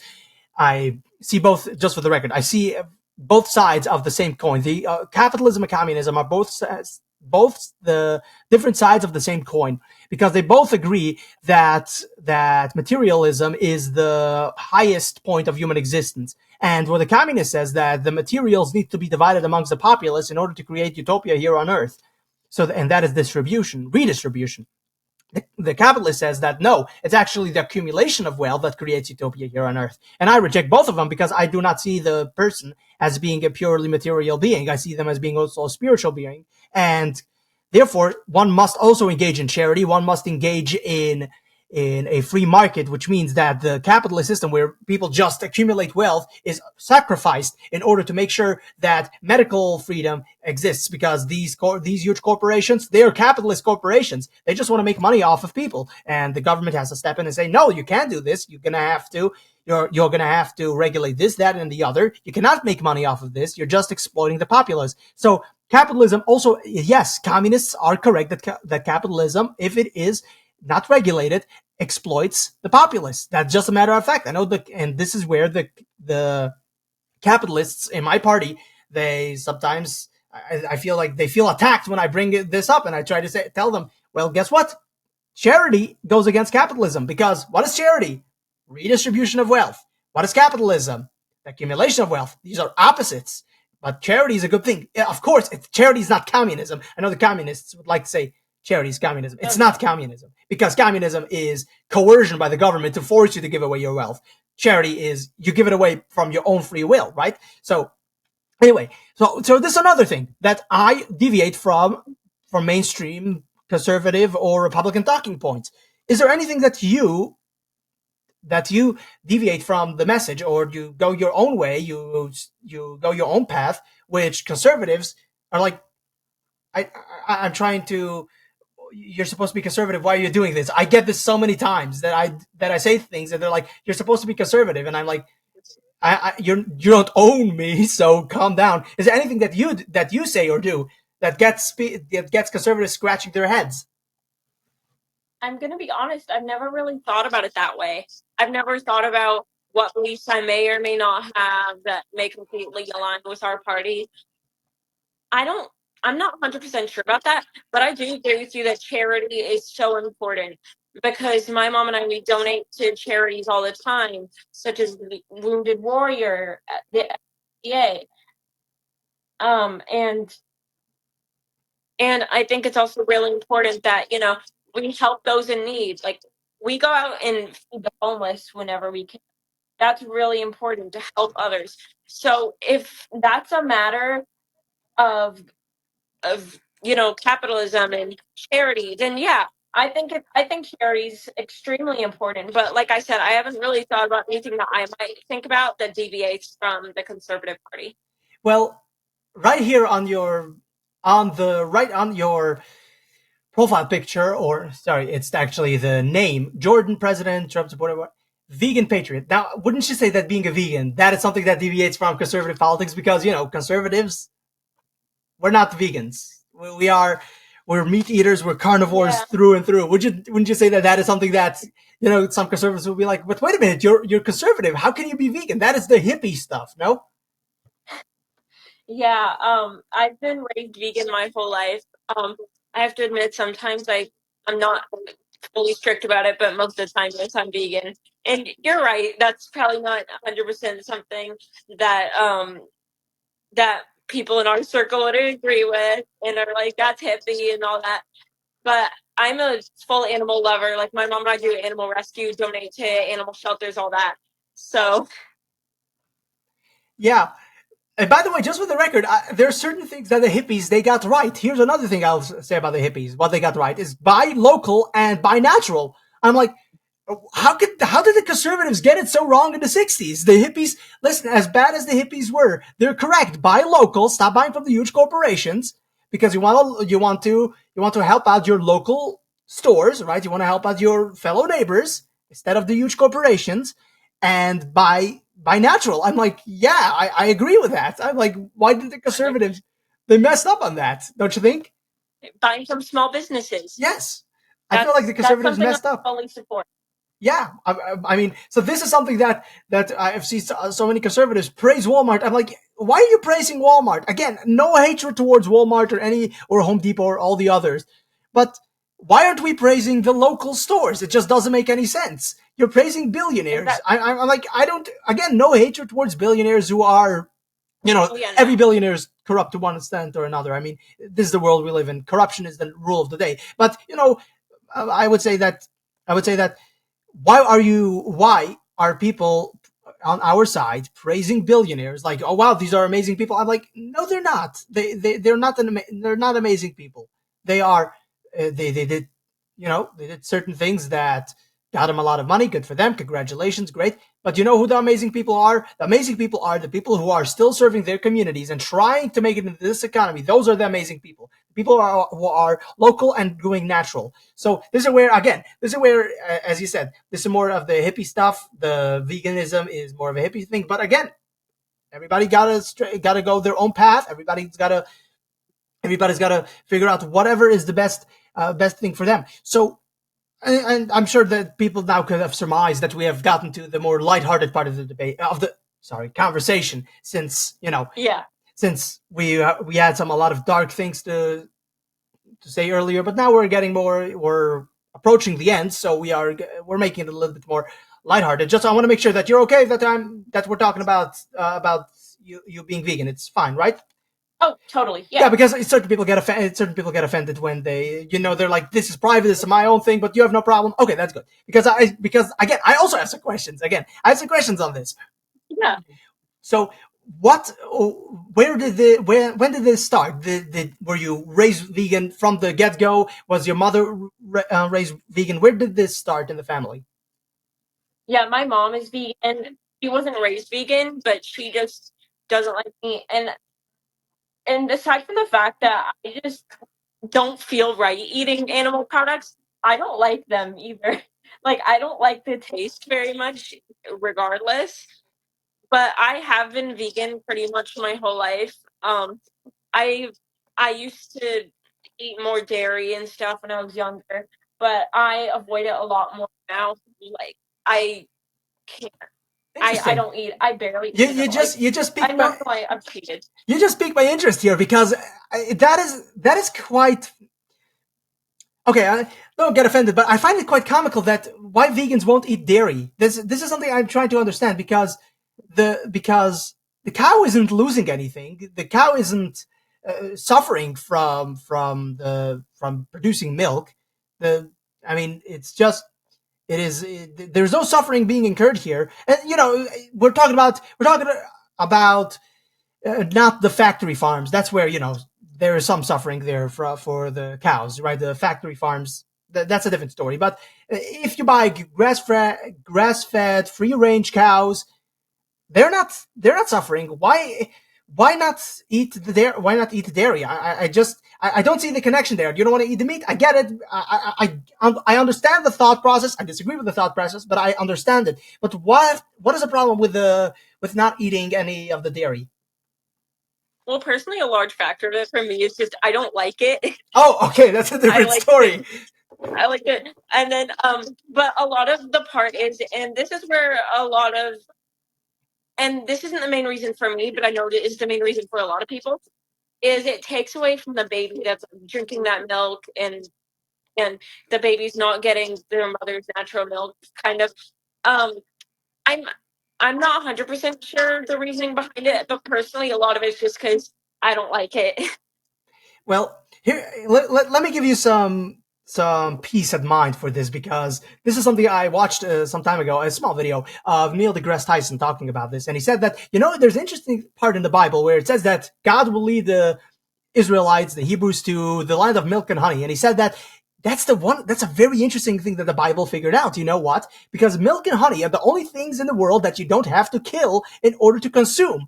I see both, just for the record, I see both sides of the same coin. The capitalism and communism are both the different sides of the same coin, because they both agree that materialism is the highest point of human existence. And where the communist says that the materials need to be divided amongst the populace in order to create utopia here on Earth. And that is distribution, redistribution. The capitalist says that no, it's actually the accumulation of wealth that creates utopia here on Earth. And I reject both of them because I do not see the person as being a purely material being. I see them as being also a spiritual being. And therefore, one must also engage in charity. One must engage in a free market, which means that the capitalist system where people just accumulate wealth is sacrificed in order to make sure that medical freedom exists, because these huge corporations, they are capitalist corporations. They just want to make money off of people, and the government has to step in and say, no, you can't do this. You're gonna have to regulate this, that, and the other. You cannot make money off of this. You're just exploiting the populace. So capitalism also, yes, communists are correct that capitalism, if it is not regulated, exploits the populace. That's just a matter of fact. I know and this is where the capitalists in my party, they sometimes, I feel like they feel attacked when I bring this up, and I try to tell them, well, guess what? Charity goes against capitalism, because what is charity? Redistribution of wealth. What is capitalism? The accumulation of wealth. These are opposites. But charity is a good thing. Yeah, of course, charity is not communism. I know the communists would like to say charity is communism. It's not communism, because communism is coercion by the government to force you to give away your wealth. Charity is you give it away from your own free will, right? So anyway, so this is another thing that I deviate from mainstream conservative or Republican talking points. Is there anything that you deviate from the message, or you go your own way, you go your own path, which conservatives are like, I'm trying to. You're supposed to be conservative. Why are you doing this? I get this so many times that I say things and they're like, you're supposed to be conservative, and I'm like, you don't own me, so calm down. Is there anything that you say or do that gets conservatives scratching their heads? I'm going to be honest, I've never really thought about it that way. I've never thought about what beliefs I may or may not have that may completely align with our party. I don't, I'm not 100% sure about that, but I do agree with you that charity is so important, because my mom and I, we donate to charities all the time, such as the Wounded Warrior, the FDA. Um, and And I think it's also really important that, we help those in need. Like, we go out and feed the homeless whenever we can. That's really important, to help others. So if that's a matter of capitalism and charity, then yeah, I think charity is extremely important. But like I said, I haven't really thought about anything that I might think about that deviates from the conservative party. Well, right here on your profile picture, or sorry, it's actually the name, Jordan, President, Trump supporter, vegan patriot. Now, wouldn't you say that being a vegan, that is something that deviates from conservative politics? Because conservatives, we're not vegans. We're meat eaters. We're carnivores Yeah. through and through. Wouldn't you say that is something that some conservatives will be like, but wait a minute, you're conservative. How can you be vegan? That is the hippie stuff. No. Yeah, I've been raised vegan my whole life. I have to admit, sometimes I'm not. fully strict about it, but most of the time, yes, I'm vegan. And you're right. That's probably not 100% something that that people in our circle would agree with and are like, that's hippie and all that. But I'm a full animal lover. Like my mom and I do animal rescue, donate to animal shelters, all that. So Yeah. And by the way, just for the record, there are certain things that the hippies they got right. Here's another thing I'll say about the hippies. What they got right is buy local and buy natural. I'm like, how did the conservatives get it so wrong in the 60s? The hippies, listen, as bad as the hippies were, they're correct. Buy local, stop buying from the huge corporations because you want to help out your local stores, right? You want to help out your fellow neighbors instead of the huge corporations and buy natural. I'm like, yeah, I agree with that. I'm like, why did the conservatives they messed up on that, don't you think? buying from small businesses. Yes. I feel like the That's conservatives something I messed up. fully support. Yeah, I mean, so this is something that I've seen so many conservatives praise Walmart. I'm like, why are you praising Walmart? Again, no hatred towards Walmart or Home Depot or all the others, but why aren't we praising the local stores? It just doesn't make any sense. You're praising billionaires. Exactly. I'm like, I don't. Again, no hatred towards billionaires who are, Oh yeah, every no. billionaire is corrupt to one extent or another. I mean, this is the world we live in. Corruption is the rule of the day. But I would say that I would say that why are people on our side praising billionaires like, oh wow, these are amazing people? I'm like, no, they're not. They're not amazing people. They are they did they did certain things that got them a lot of money. Good for them. Congratulations, great. But you know who the amazing people are? The amazing people are the people who are still serving their communities and trying to make it into this economy. Those are the amazing people. People who are local and doing natural. So this is where, as you said, this is more of the hippie stuff. The veganism is more of a hippie thing. But again, everybody gotta go their own path. Everybody's gotta figure out whatever is the best thing for them. So, and I'm sure that people now could have surmised that we have gotten to the more lighthearted part of the debate of the conversation, since Yeah. since we had a lot of dark things to say earlier, but now we're approaching the end, so we're making it a little bit more lighthearted. Just I want to make sure that you're okay that we're talking about you being vegan. It's fine, right? Oh, totally. Yeah, Yeah. because certain people get offended. Certain people get offended when they're like, "This is private. This is my own thing," but you have no problem. Okay, that's good. Because again, I also have some questions. Again, I have some questions on this. Yeah. So, what? Where did the when did this start? Were you raised vegan from the get go? Was your mother raised vegan? Where did this start in the family? Yeah, my mom is vegan. She wasn't raised vegan, but she just doesn't like meat. And aside from the fact that I just don't feel right eating animal products, I don't like them either. Like I don't like the taste very much regardless. But I have been vegan pretty much my whole life. I I used to eat more dairy and stuff when I was younger, but I avoid it a lot more now. Like I can't. I Interesting. don't eat. I barely You eat it you at all. Like just you just I piqued know my I've cheated. you just piqued my interest here because that is quite okay. Don't get offended, but I find it quite comical that why vegans won't eat dairy. This is something I'm trying to understand because the cow isn't losing anything. The cow isn't suffering from producing milk. The I mean, it's just there's no suffering being incurred here, and we're talking about not the factory farms. That's where there is some suffering there for the cows, right? The factory farms. That's a different story. But if you buy grass fed, free range cows, they're not suffering. Why not eat the dairy? Why not eat dairy? I don't see the connection there. You don't want to eat the meat. I get it. I understand the thought process. I disagree with the thought process, but I understand it. But what is the problem with not eating any of the dairy? Well, personally, a large factor of it for me is just I don't like it. Oh, okay, that's a I different like story. the I like it, and then but a lot of the part is, and this is where a lot of, and this isn't the main reason for me, but I know it is the main reason for a lot of people, is it takes away from the baby that's drinking that milk and and the baby's not getting their mother's natural milk, kind of. Um, I'm I'm not 100% sure the reasoning behind it, but personally, a lot of it's just because I don't like it. Well, here let me give you some peace of mind for this, because this is something I watched some time ago, a small video of Neil deGrasse Tyson talking about this, and he said that there's an interesting part in the Bible where it says that God will lead the Israelites, the Hebrews, to the land of milk and honey, and he said that that's a very interesting thing that the Bible figured out. You know what? Because milk and honey are the only things in the world that you don't have to kill in order to consume.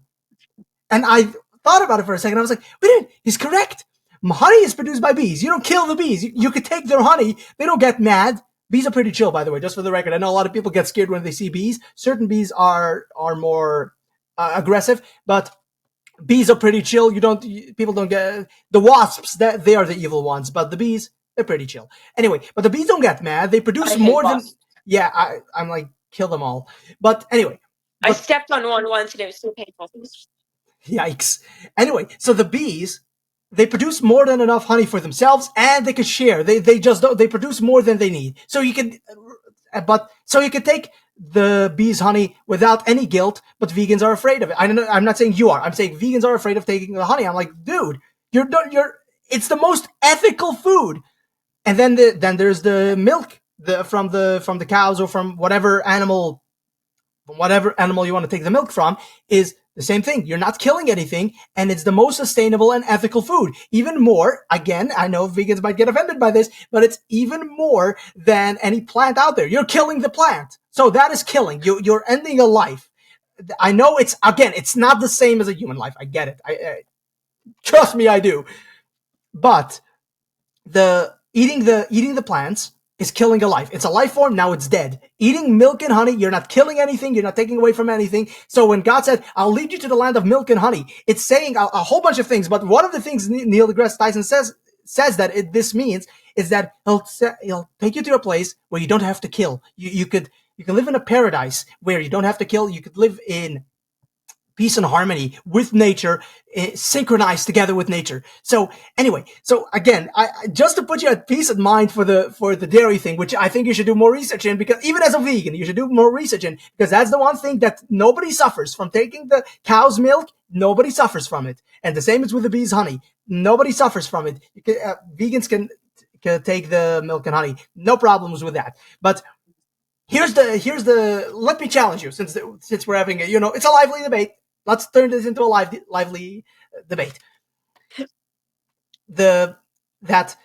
And I thought about it for a second. I was like, wait a minute, he's correct. Honey is produced by bees. You don't kill the bees. You could take their honey. They don't get mad. Bees are pretty chill, by the way, just for the record. I know a lot of people get scared when they see bees. Certain bees are more aggressive, but bees are pretty chill. People don't get the wasps. That they are the evil ones, but the bees, they're pretty chill. Anyway, but the bees don't get mad. They I produce hate more than wasps. yeah. I'm like, kill them all. But anyway, I but stepped on one once and it was so painful. yikes. Anyway, so the bees, they produce more than enough honey for themselves, and they can share. They just don't, they produce more than they need. So you can, but so you can take the bees' honey without any guilt. But vegans are afraid of it. I'm not saying you are. I'm saying vegans are afraid of taking the honey. I'm like, dude, you're. It's the most ethical food. And then there's the milk from the cows, or from whatever animal you want to take the milk from, is the same thing. You're not killing anything, and it's the most sustainable and ethical food. Even more, again, I know vegans might get offended by this, but it's even more than any plant out there. You're killing the plant. So that is killing. You're ending a life. I know it's not the same as a human life. I get it. I trust Yeah. me, I do. But the eating the plants is killing a life. It's a life form. Now it's dead. Eating milk and honey, you're not killing anything. You're not taking away from anything. So when God said, "I'll lead you to the land of milk and honey," it's saying a whole bunch of things. But one of the things Neil deGrasse Tyson says that this means is that he'll take you to a place where you don't have to kill. You can live in a paradise where you don't have to kill. You could live in peace and harmony with nature, synchronized together with nature. So anyway, so again, just to put you at peace of mind for the dairy thing, which I think you should do more research in, because even as a vegan, you should do more research in, because that's the one thing that nobody suffers from taking the cow's milk. Nobody suffers from it, and the same is with the bees' honey. Nobody suffers from it. Vegans can take the milk and honey, no problems with that. But here's the let me challenge you, since we're having it's a lively debate. Let's turn this into a lively debate. The that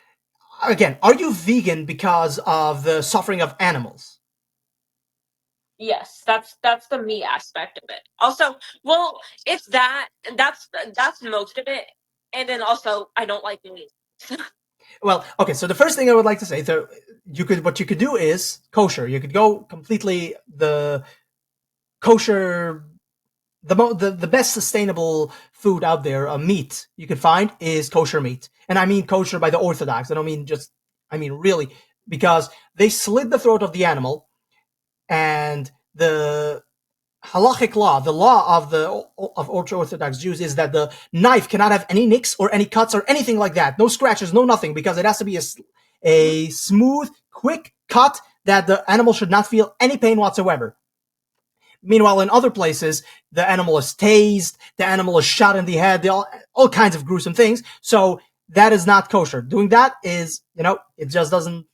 Again, are you vegan because of the suffering of animals? Yes, that's the me aspect of it. Also, well, it's that's most of it, and then also I don't like meat. Well, okay, so the first thing I would like to say, so what you could do is kosher. You could go completely the kosher. The best sustainable food out there, meat you could find, is kosher meat, and I mean kosher by the Orthodox. I don't mean just, I mean really, because they slit the throat of the animal, and the halachic law, the law of ultra Orthodox Jews, is that the knife cannot have any nicks or any cuts or anything like that, no scratches, no nothing, because it has to be a smooth, quick cut that the animal should not feel any pain whatsoever. Meanwhile, in other places, the animal is tased, the animal is shot in the head, all kinds of gruesome things. So that is not kosher. Doing that is, it just doesn't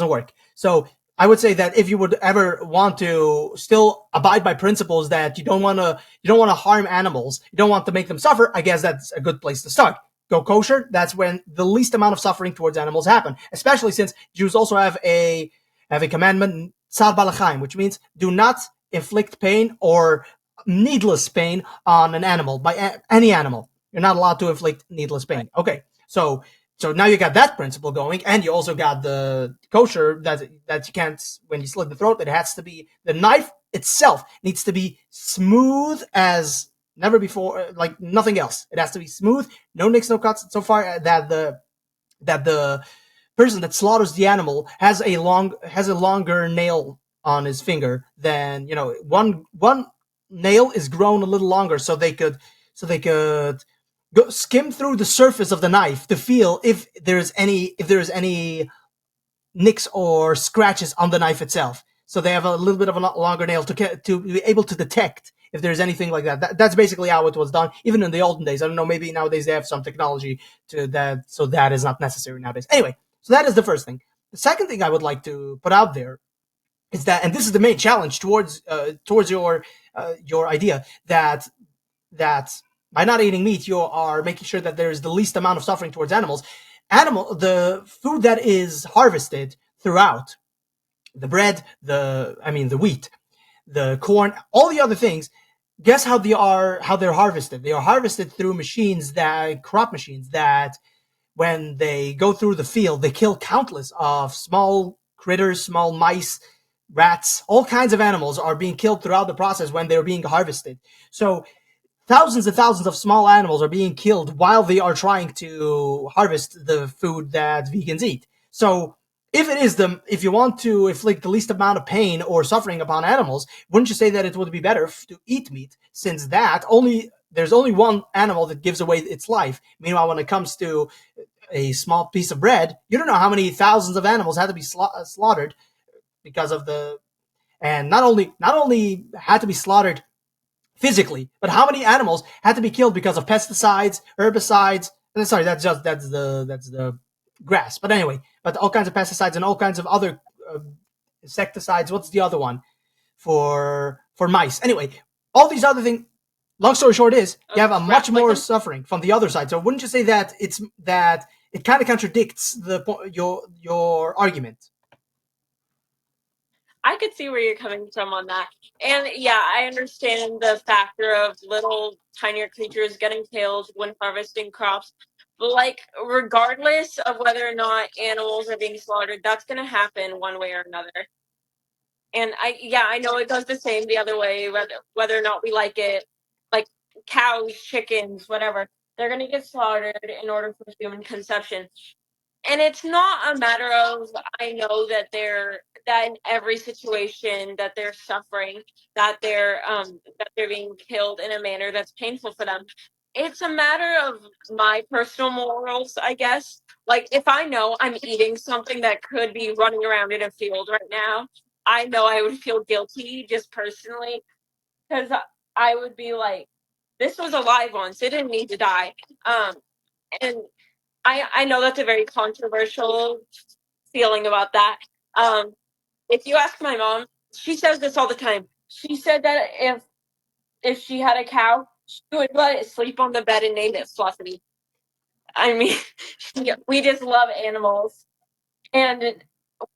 work. So I would say that if you would ever want to still abide by principles that you don't want to harm animals, you don't want to make them suffer, I guess that's a good place to start. Go kosher. That's when the least amount of suffering towards animals happen. Especially since Jews also have a commandment, tzar balachayim, which means do not inflict pain or needless pain on an animal, by any animal. You're not allowed to inflict needless Right. pain. Okay, so now you got that principle going, and you also got the kosher that you can't, when you slit the throat, it has to be, the knife itself needs to be smooth as never before, like nothing else. It has to be smooth, no nicks, no cuts. So far that the person that slaughters the animal has a longer nail on his finger than, one nail is grown a little longer, so they could skim through the surface of the knife to feel if there's any nicks or scratches on the knife itself. So they have a little bit of a longer nail to be able to detect if there's anything like that's basically how it was done, even in the olden days. I don't know, maybe nowadays they have some technology to that, so that is not necessary nowadays. Anyway, so that is the first thing. The second thing I would like to put out there is that, and this is the main challenge towards your idea that by not eating meat, you are making sure that there's the least amount of suffering towards animals. The food that is harvested throughout the bread, the wheat, the corn, all the other things. Guess how they're harvested? They are harvested through crop machines that, when they go through the field, they kill countless of small critters, small mice, rats, all kinds of animals are being killed throughout the process when they're being harvested. So thousands and thousands of small animals are being killed while they are trying to harvest the food that vegans eat. So if you want to inflict the least amount of pain or suffering upon animals, wouldn't you say that it would be better to eat meat, since there's only one animal that gives away its life. Meanwhile, when it comes to a small piece of bread, you don't know how many thousands of animals had to be slaughtered because of the and not only had to be slaughtered physically, but how many animals had to be killed because of pesticides, herbicides. Sorry, that's the grass. But anyway, but all kinds of pesticides and all kinds of other insecticides. What's the other one for mice? Anyway, all these other things. Long story short is you have a much more suffering from the other side. So wouldn't you say that it kind of contradicts your argument? I could see where you're coming from on that. And yeah, I understand the factor of little tinier creatures getting killed when harvesting crops. But like, regardless of whether or not animals are being slaughtered, that's going to happen one way or another. And I know it does the same the other way, whether or not we like it. Like cows, chickens, whatever, they're going to get slaughtered in order for human consumption. And it's not a matter of, I know that in every situation that they're suffering, that they're being killed in a manner that's painful for them. It's a matter of my personal morals, I guess. Like, if I know I'm eating something that could be running around in a field right now, I know I would feel guilty just personally, because I would be like, this was alive once, it didn't need to die. And I know that's a very controversial feeling about that. Um, if you ask my mom, she says this all the time. She said that if she had a cow, she would let it sleep on the bed and name it Fluffy. I mean, we just love animals, and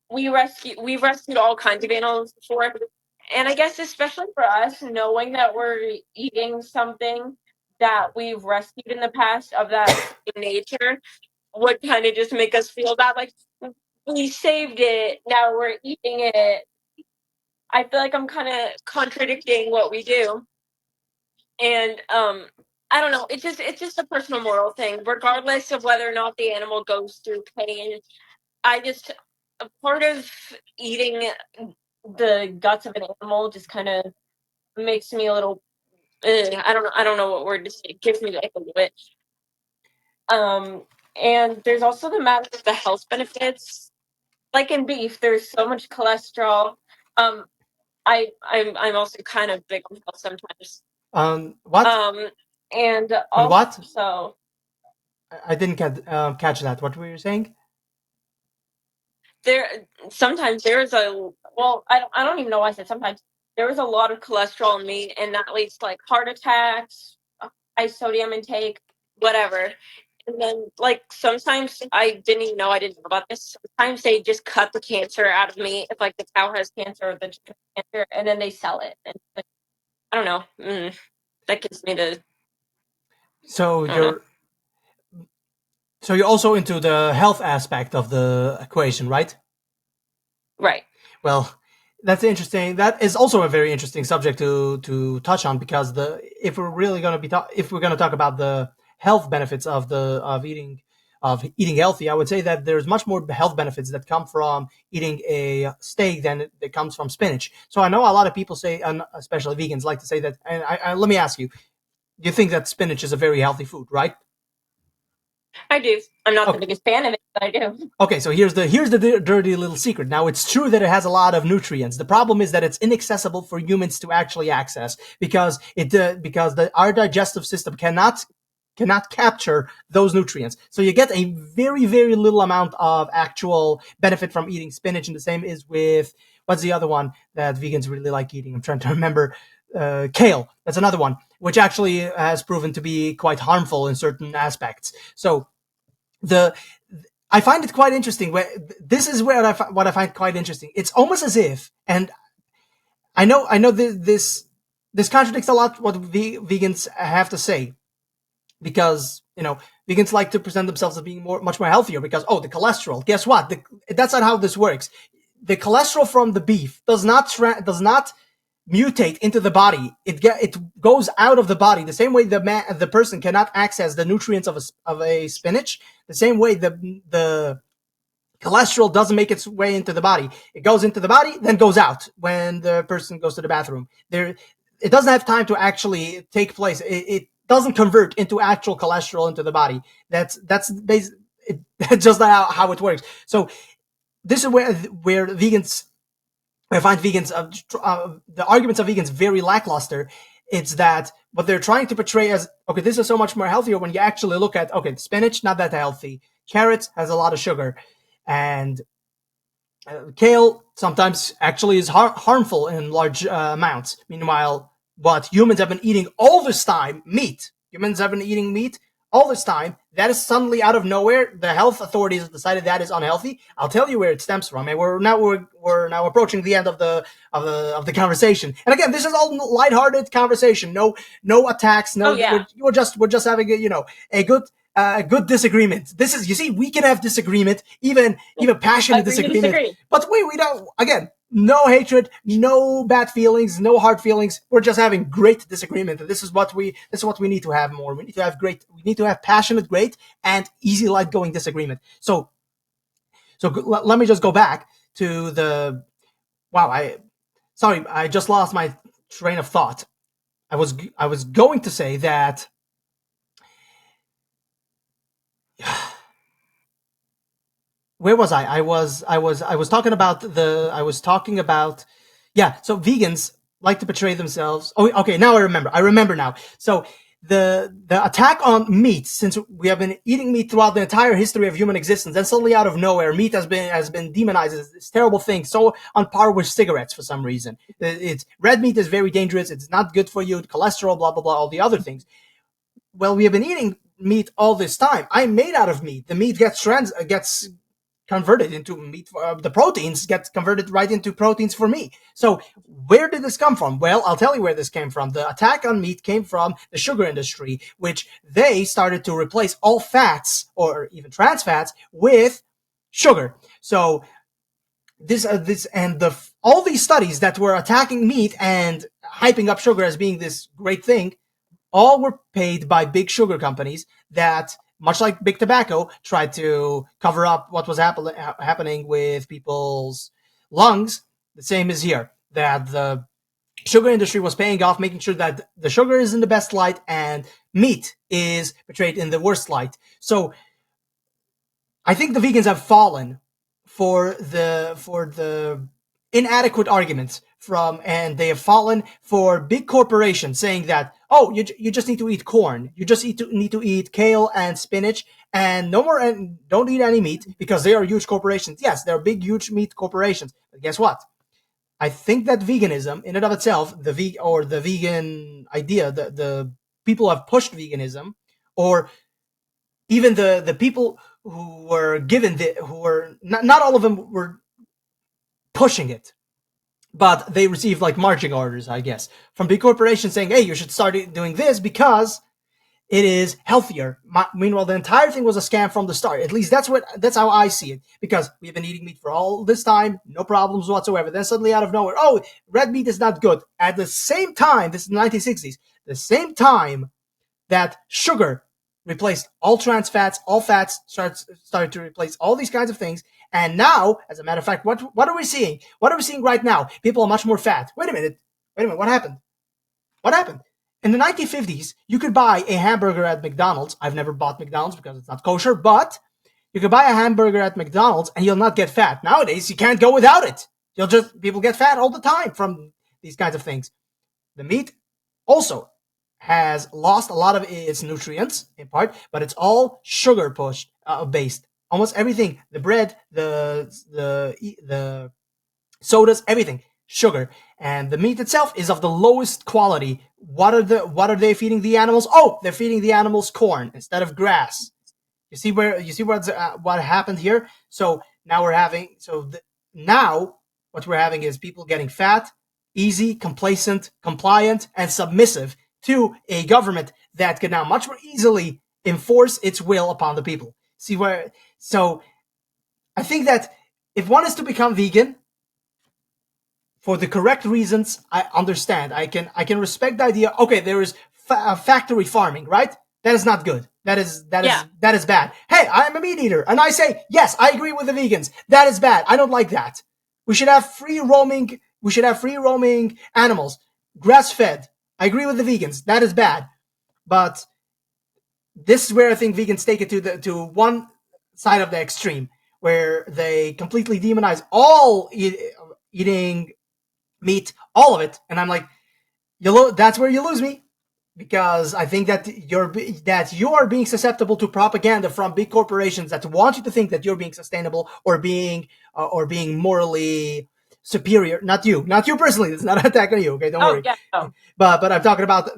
we've rescued all kinds of animals before. And I guess especially for us, knowing that we're eating something that we've rescued in the past of that nature would kind of just make us feel bad. Like, we saved it, now we're eating it. I feel like I'm kind of contradicting what we do, and I don't know. It's just a personal moral thing, regardless of whether or not the animal goes through pain. I just A part of eating the guts of an animal just kind of makes me a little. I don't know what word to say. It gives me the ick a little bit. And there's also the matter of the health benefits. Like in beef, there's so much cholesterol. Um, I'm also kind of big on health sometimes. What And on what? also I didn't catch that. What were you saying? there sometimes there is a well, I don't even know why I said sometimes. There is a lot of cholesterol in meat, and that leads to like heart attacks, high sodium intake, whatever. And then, like, sometimes I didn't even know I didn't know about this. Sometimes they just cut the cancer out of meat if, like, the cow has cancer or the chicken has cancer, and then they sell it. And like, I don't know. That gives me the So I don't know. you're also into the health aspect of the equation, right? Right. Well, that's interesting. That is also a very interesting subject to touch on, because if we're really going to if we're going to talk about the health benefits of eating healthy, I would say that there's much more health benefits that come from eating a steak than it comes from spinach. So I know a lot of people say, and especially vegans, like to say that. And let me ask you: do you think that spinach is a very healthy food, right? I do. I'm not the Okay. biggest fan of it. I do. Okay, so here's the dirty little secret. Now it's true that it has a lot of nutrients. The problem is that it's inaccessible for humans to actually access because our digestive system cannot capture those nutrients. So you get a very little amount of actual benefit from eating spinach. And the same is with what's the other one that vegans really like eating? I'm trying to remember. Kale. That's another one, which actually has proven to be quite harmful in certain aspects. So the I find it quite interesting. This is where what I find quite interesting. It's almost as if, and I know this contradicts a lot what vegans have to say, because vegans like to present themselves as being much more healthier because the cholesterol. Guess what? That's not how this works. The cholesterol from the beef does not mutate into the body. It goes out of the body the same way the person cannot access the nutrients of a spinach. The same way the cholesterol doesn't make its way into the body. It goes into the body, then goes out when the person goes to the bathroom. It doesn't have time to actually take place. It doesn't convert into actual cholesterol into the body. That's just how it works. So this is where vegans I find the arguments of vegans very lackluster. It's that what they're trying to portray as, okay, this is so much more healthier when you actually look at, okay, spinach, not that healthy. Carrots has a lot of sugar. And kale sometimes actually is harmful in large amounts. Meanwhile, what humans have been eating all this time, meat. Humans have been eating meat all this time. That is suddenly out of nowhere. The health authorities have decided that is unhealthy. I'll tell you where it stems from, and we're now approaching the end of the conversation. And again, this is all lighthearted conversation. No attacks. No, Oh yeah. we're just having a good disagreement. This is, you see, we can have disagreement, even passionate Agree to disagreement, disagree. but we don't. Again, no hatred, no bad feelings, no hard feelings. We're just having great disagreement. And this is what we need to have more. We need to have passionate, great, and easy, light going disagreement. So let me just go back to the. Wow, I just lost my train of thought. I was going to say that. Where was I? I was talking about yeah. So vegans like to portray themselves. Oh, okay. Now I remember. I remember now. So the attack on meat, since we have been eating meat throughout the entire history of human existence, and suddenly out of nowhere, meat has been demonized as this terrible thing. So on par with cigarettes for some reason. It's red meat is very dangerous. It's not good for you. Cholesterol, blah blah blah, all the other things. Well, we have been eating meat all this time. I'm made out of meat. The meat gets converted into meat. The proteins get converted right into proteins for me. So where did this come from? Well, I'll tell you where this came from. The attack on meat came from the sugar industry, which they started to replace all fats or even trans fats with sugar. So all these studies that were attacking meat and hyping up sugar as being this great thing, all were paid by big sugar companies that, much like big tobacco, tried to cover up what was happening with people's lungs. The same is here, that the sugar industry was paying off, making sure that the sugar is in the best light and meat is portrayed in the worst light. So I think the vegans have fallen for the inadequate arguments and they have fallen for big corporations saying that, oh, you just need to eat corn, you just need to eat kale and spinach, and no more, and don't eat any meat because they are huge corporations. Yes, they're big, huge meat corporations, but guess what? I think that veganism, in and of itself, the vegan idea, the people who have pushed veganism, or even the people who were who were not all of them were pushing it, but they received like marching orders, I guess, from big corporations saying, hey, you should start doing this because it is healthier. Meanwhile, the entire thing was a scam from the start. At least that's how I see it, because we've been eating meat for all this time, no problems whatsoever. Then suddenly out of nowhere, oh, red meat is not good. At the same time, this is the 1960s, the same time that sugar replaced all trans fats, all fats started to replace all these kinds of things. And now, as a matter of fact, what are we seeing? What are we seeing right now? People are much more fat. Wait a minute. What happened? What happened? In the 1950s, you could buy a hamburger at McDonald's. I've never bought McDonald's because it's not kosher, but You could buy a hamburger at McDonald's and you'll not get fat. Nowadays, you can't go without it. People get fat all the time from these kinds of things. The meat also has lost a lot of its nutrients in part, but it's all sugar pushed based. Almost everything, the bread, the sodas, everything, sugar. And the meat itself is of the lowest quality. What are they feeding the animals? Oh, they're feeding the animals corn instead of grass. You see what happened here. So now we're having now what we're having is people getting fat, easy, complacent, compliant, and submissive to a government that can now much more easily enforce its will upon the people. See where? So I think that if one is to become vegan for the correct reasons, I understand. I can respect the idea. Okay, there is factory farming, right? That is not good. That is bad. Hey, I'm a meat eater, and I say yes. I agree with the vegans. That is bad. I don't like that. We should have free roaming. We should have free roaming animals, grass fed. I agree with the vegans. That is bad. But this is where I think vegans take it to one side of the extreme, where they completely demonize all eating meat, all of it, and I'm like, that's where you lose me, because I think that you are being susceptible to propaganda from big corporations that want you to think that you're being sustainable or being morally superior. Not you personally. It's not an attack on you. Okay, don't worry. Yeah. Oh. But I'm talking about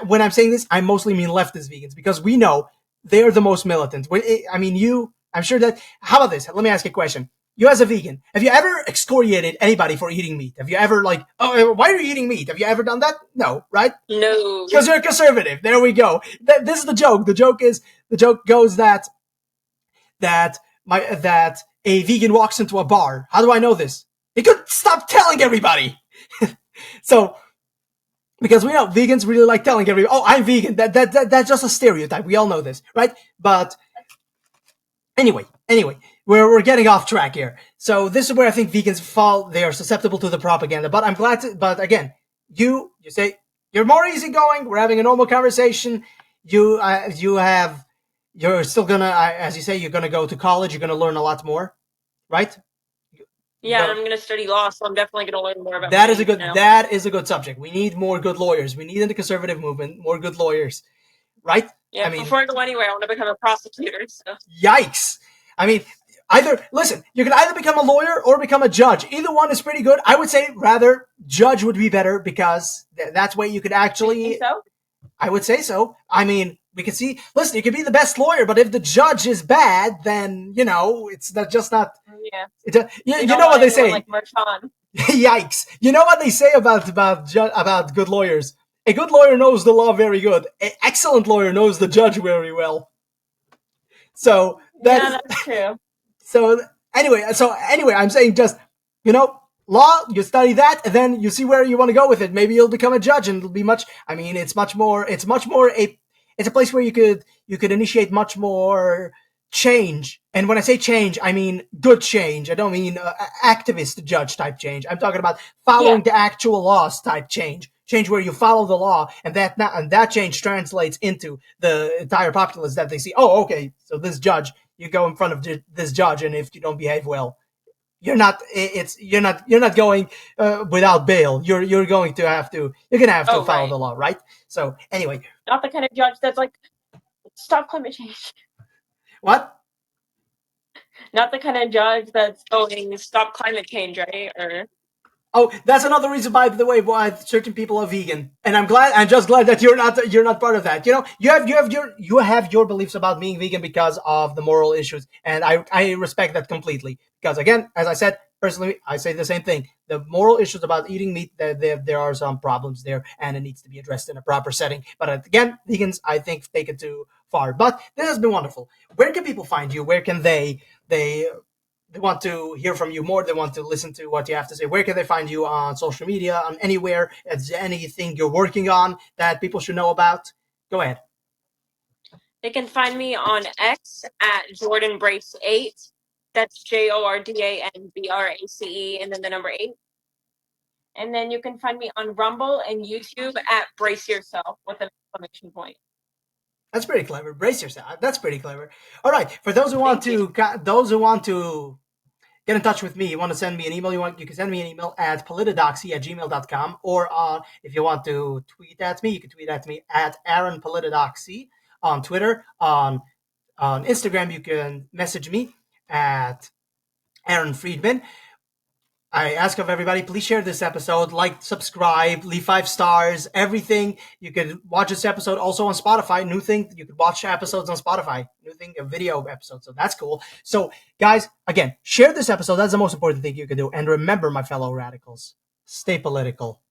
when I'm saying this, I mostly mean leftist vegans, because we know they're the most militant. I mean, I'm sure that. How about this? Let me ask you a question. You as a vegan, have you ever excoriated anybody for eating meat? Have you ever why are you eating meat? Have you ever done that? No, right? No. Because you're a conservative. There we go. This is the joke. The joke goes that a vegan walks into a bar. How do I know this? He could stop telling everybody. So, because we know vegans really like telling everybody, "Oh, I'm vegan." That's just a stereotype. We all know this, right? But anyway, we're getting off track here. So this is where I think vegans fall. They are susceptible to the propaganda. But I'm glad to. But again, you say you're more easygoing. We're having a normal conversation. You're still gonna, as you say, you're gonna go to college. You're gonna learn a lot more, right? Yeah, I'm gonna study law, so I'm definitely gonna learn more about that is a good subject. We need more good lawyers. We need in the conservative movement more good lawyers, right? Yeah, before I go anywhere, I want to become a prosecutor. So. Yikes! I mean, you can either become a lawyer or become a judge. Either one is pretty good. I would say rather judge would be better, because that's where you could actually. You think so? I would say so. I mean, we can see. Listen, you can be the best lawyer, but if the judge is bad, then it's just not. Yeah. You know what they say. Like Merchan. Yikes! You know what they say about good lawyers. A good lawyer knows the law very good. An excellent lawyer knows the judge very well. So that's true. So anyway, I'm saying just law. You study that, and then you see where you want to go with it. Maybe you'll become a judge, and it'll be much. I mean, it's much more. It's much more It's a place where you could initiate much more change. And when I say change, I mean good change. I don't mean activist judge type change. I'm talking about following the actual laws type change. Change where you follow the law, and that change translates into the entire populace, that they see. Oh, okay. So this judge, you go in front of this judge, and if you don't behave well, you're not going without bail. You're going to have to. You're gonna have to follow the law, right? So anyway, not the kind of judge that's like, stop climate change. What? Not the kind of judge that's going, stop climate change, right? Or. Oh, that's another reason, by the way, why certain people are vegan, and I'm just glad that you're not part of that. You have your beliefs about being vegan because of the moral issues, and I respect that completely. Because again, as I said, personally, I say the same thing. The moral issues about eating meat, there are some problems there, and it needs to be addressed in a proper setting. But again, vegans, I think, take it too far. But this has been wonderful. Where can people find you? Where can they want to hear from you more, they want to listen to what you have to say, where can they find you on social media, on anywhere? Is there anything you're working on that people should know about? Go ahead. They can find me on X at JordanBrace8. That's JordanBrace, and then the number 8. And then you can find me on Rumble and YouTube at Brace Yourself with an exclamation point. That's pretty clever. Brace yourself. That's pretty clever. All right. For those who want Thank you. to get in touch with me, you want to send me an email, you can send me an email at politidoxy@gmail.com, or if you want to tweet at me, you can tweet at me at Aaron Politidoxy on Twitter. On Instagram, you can message me at Aaron Friedman. I ask of everybody, please share this episode, like, subscribe, leave 5 stars, everything. You can watch this episode also on Spotify. New thing, you can watch episodes on Spotify. New thing, a video episode. So that's cool. So, guys, again, share this episode. That's the most important thing you can do. And remember, my fellow radicals, stay political.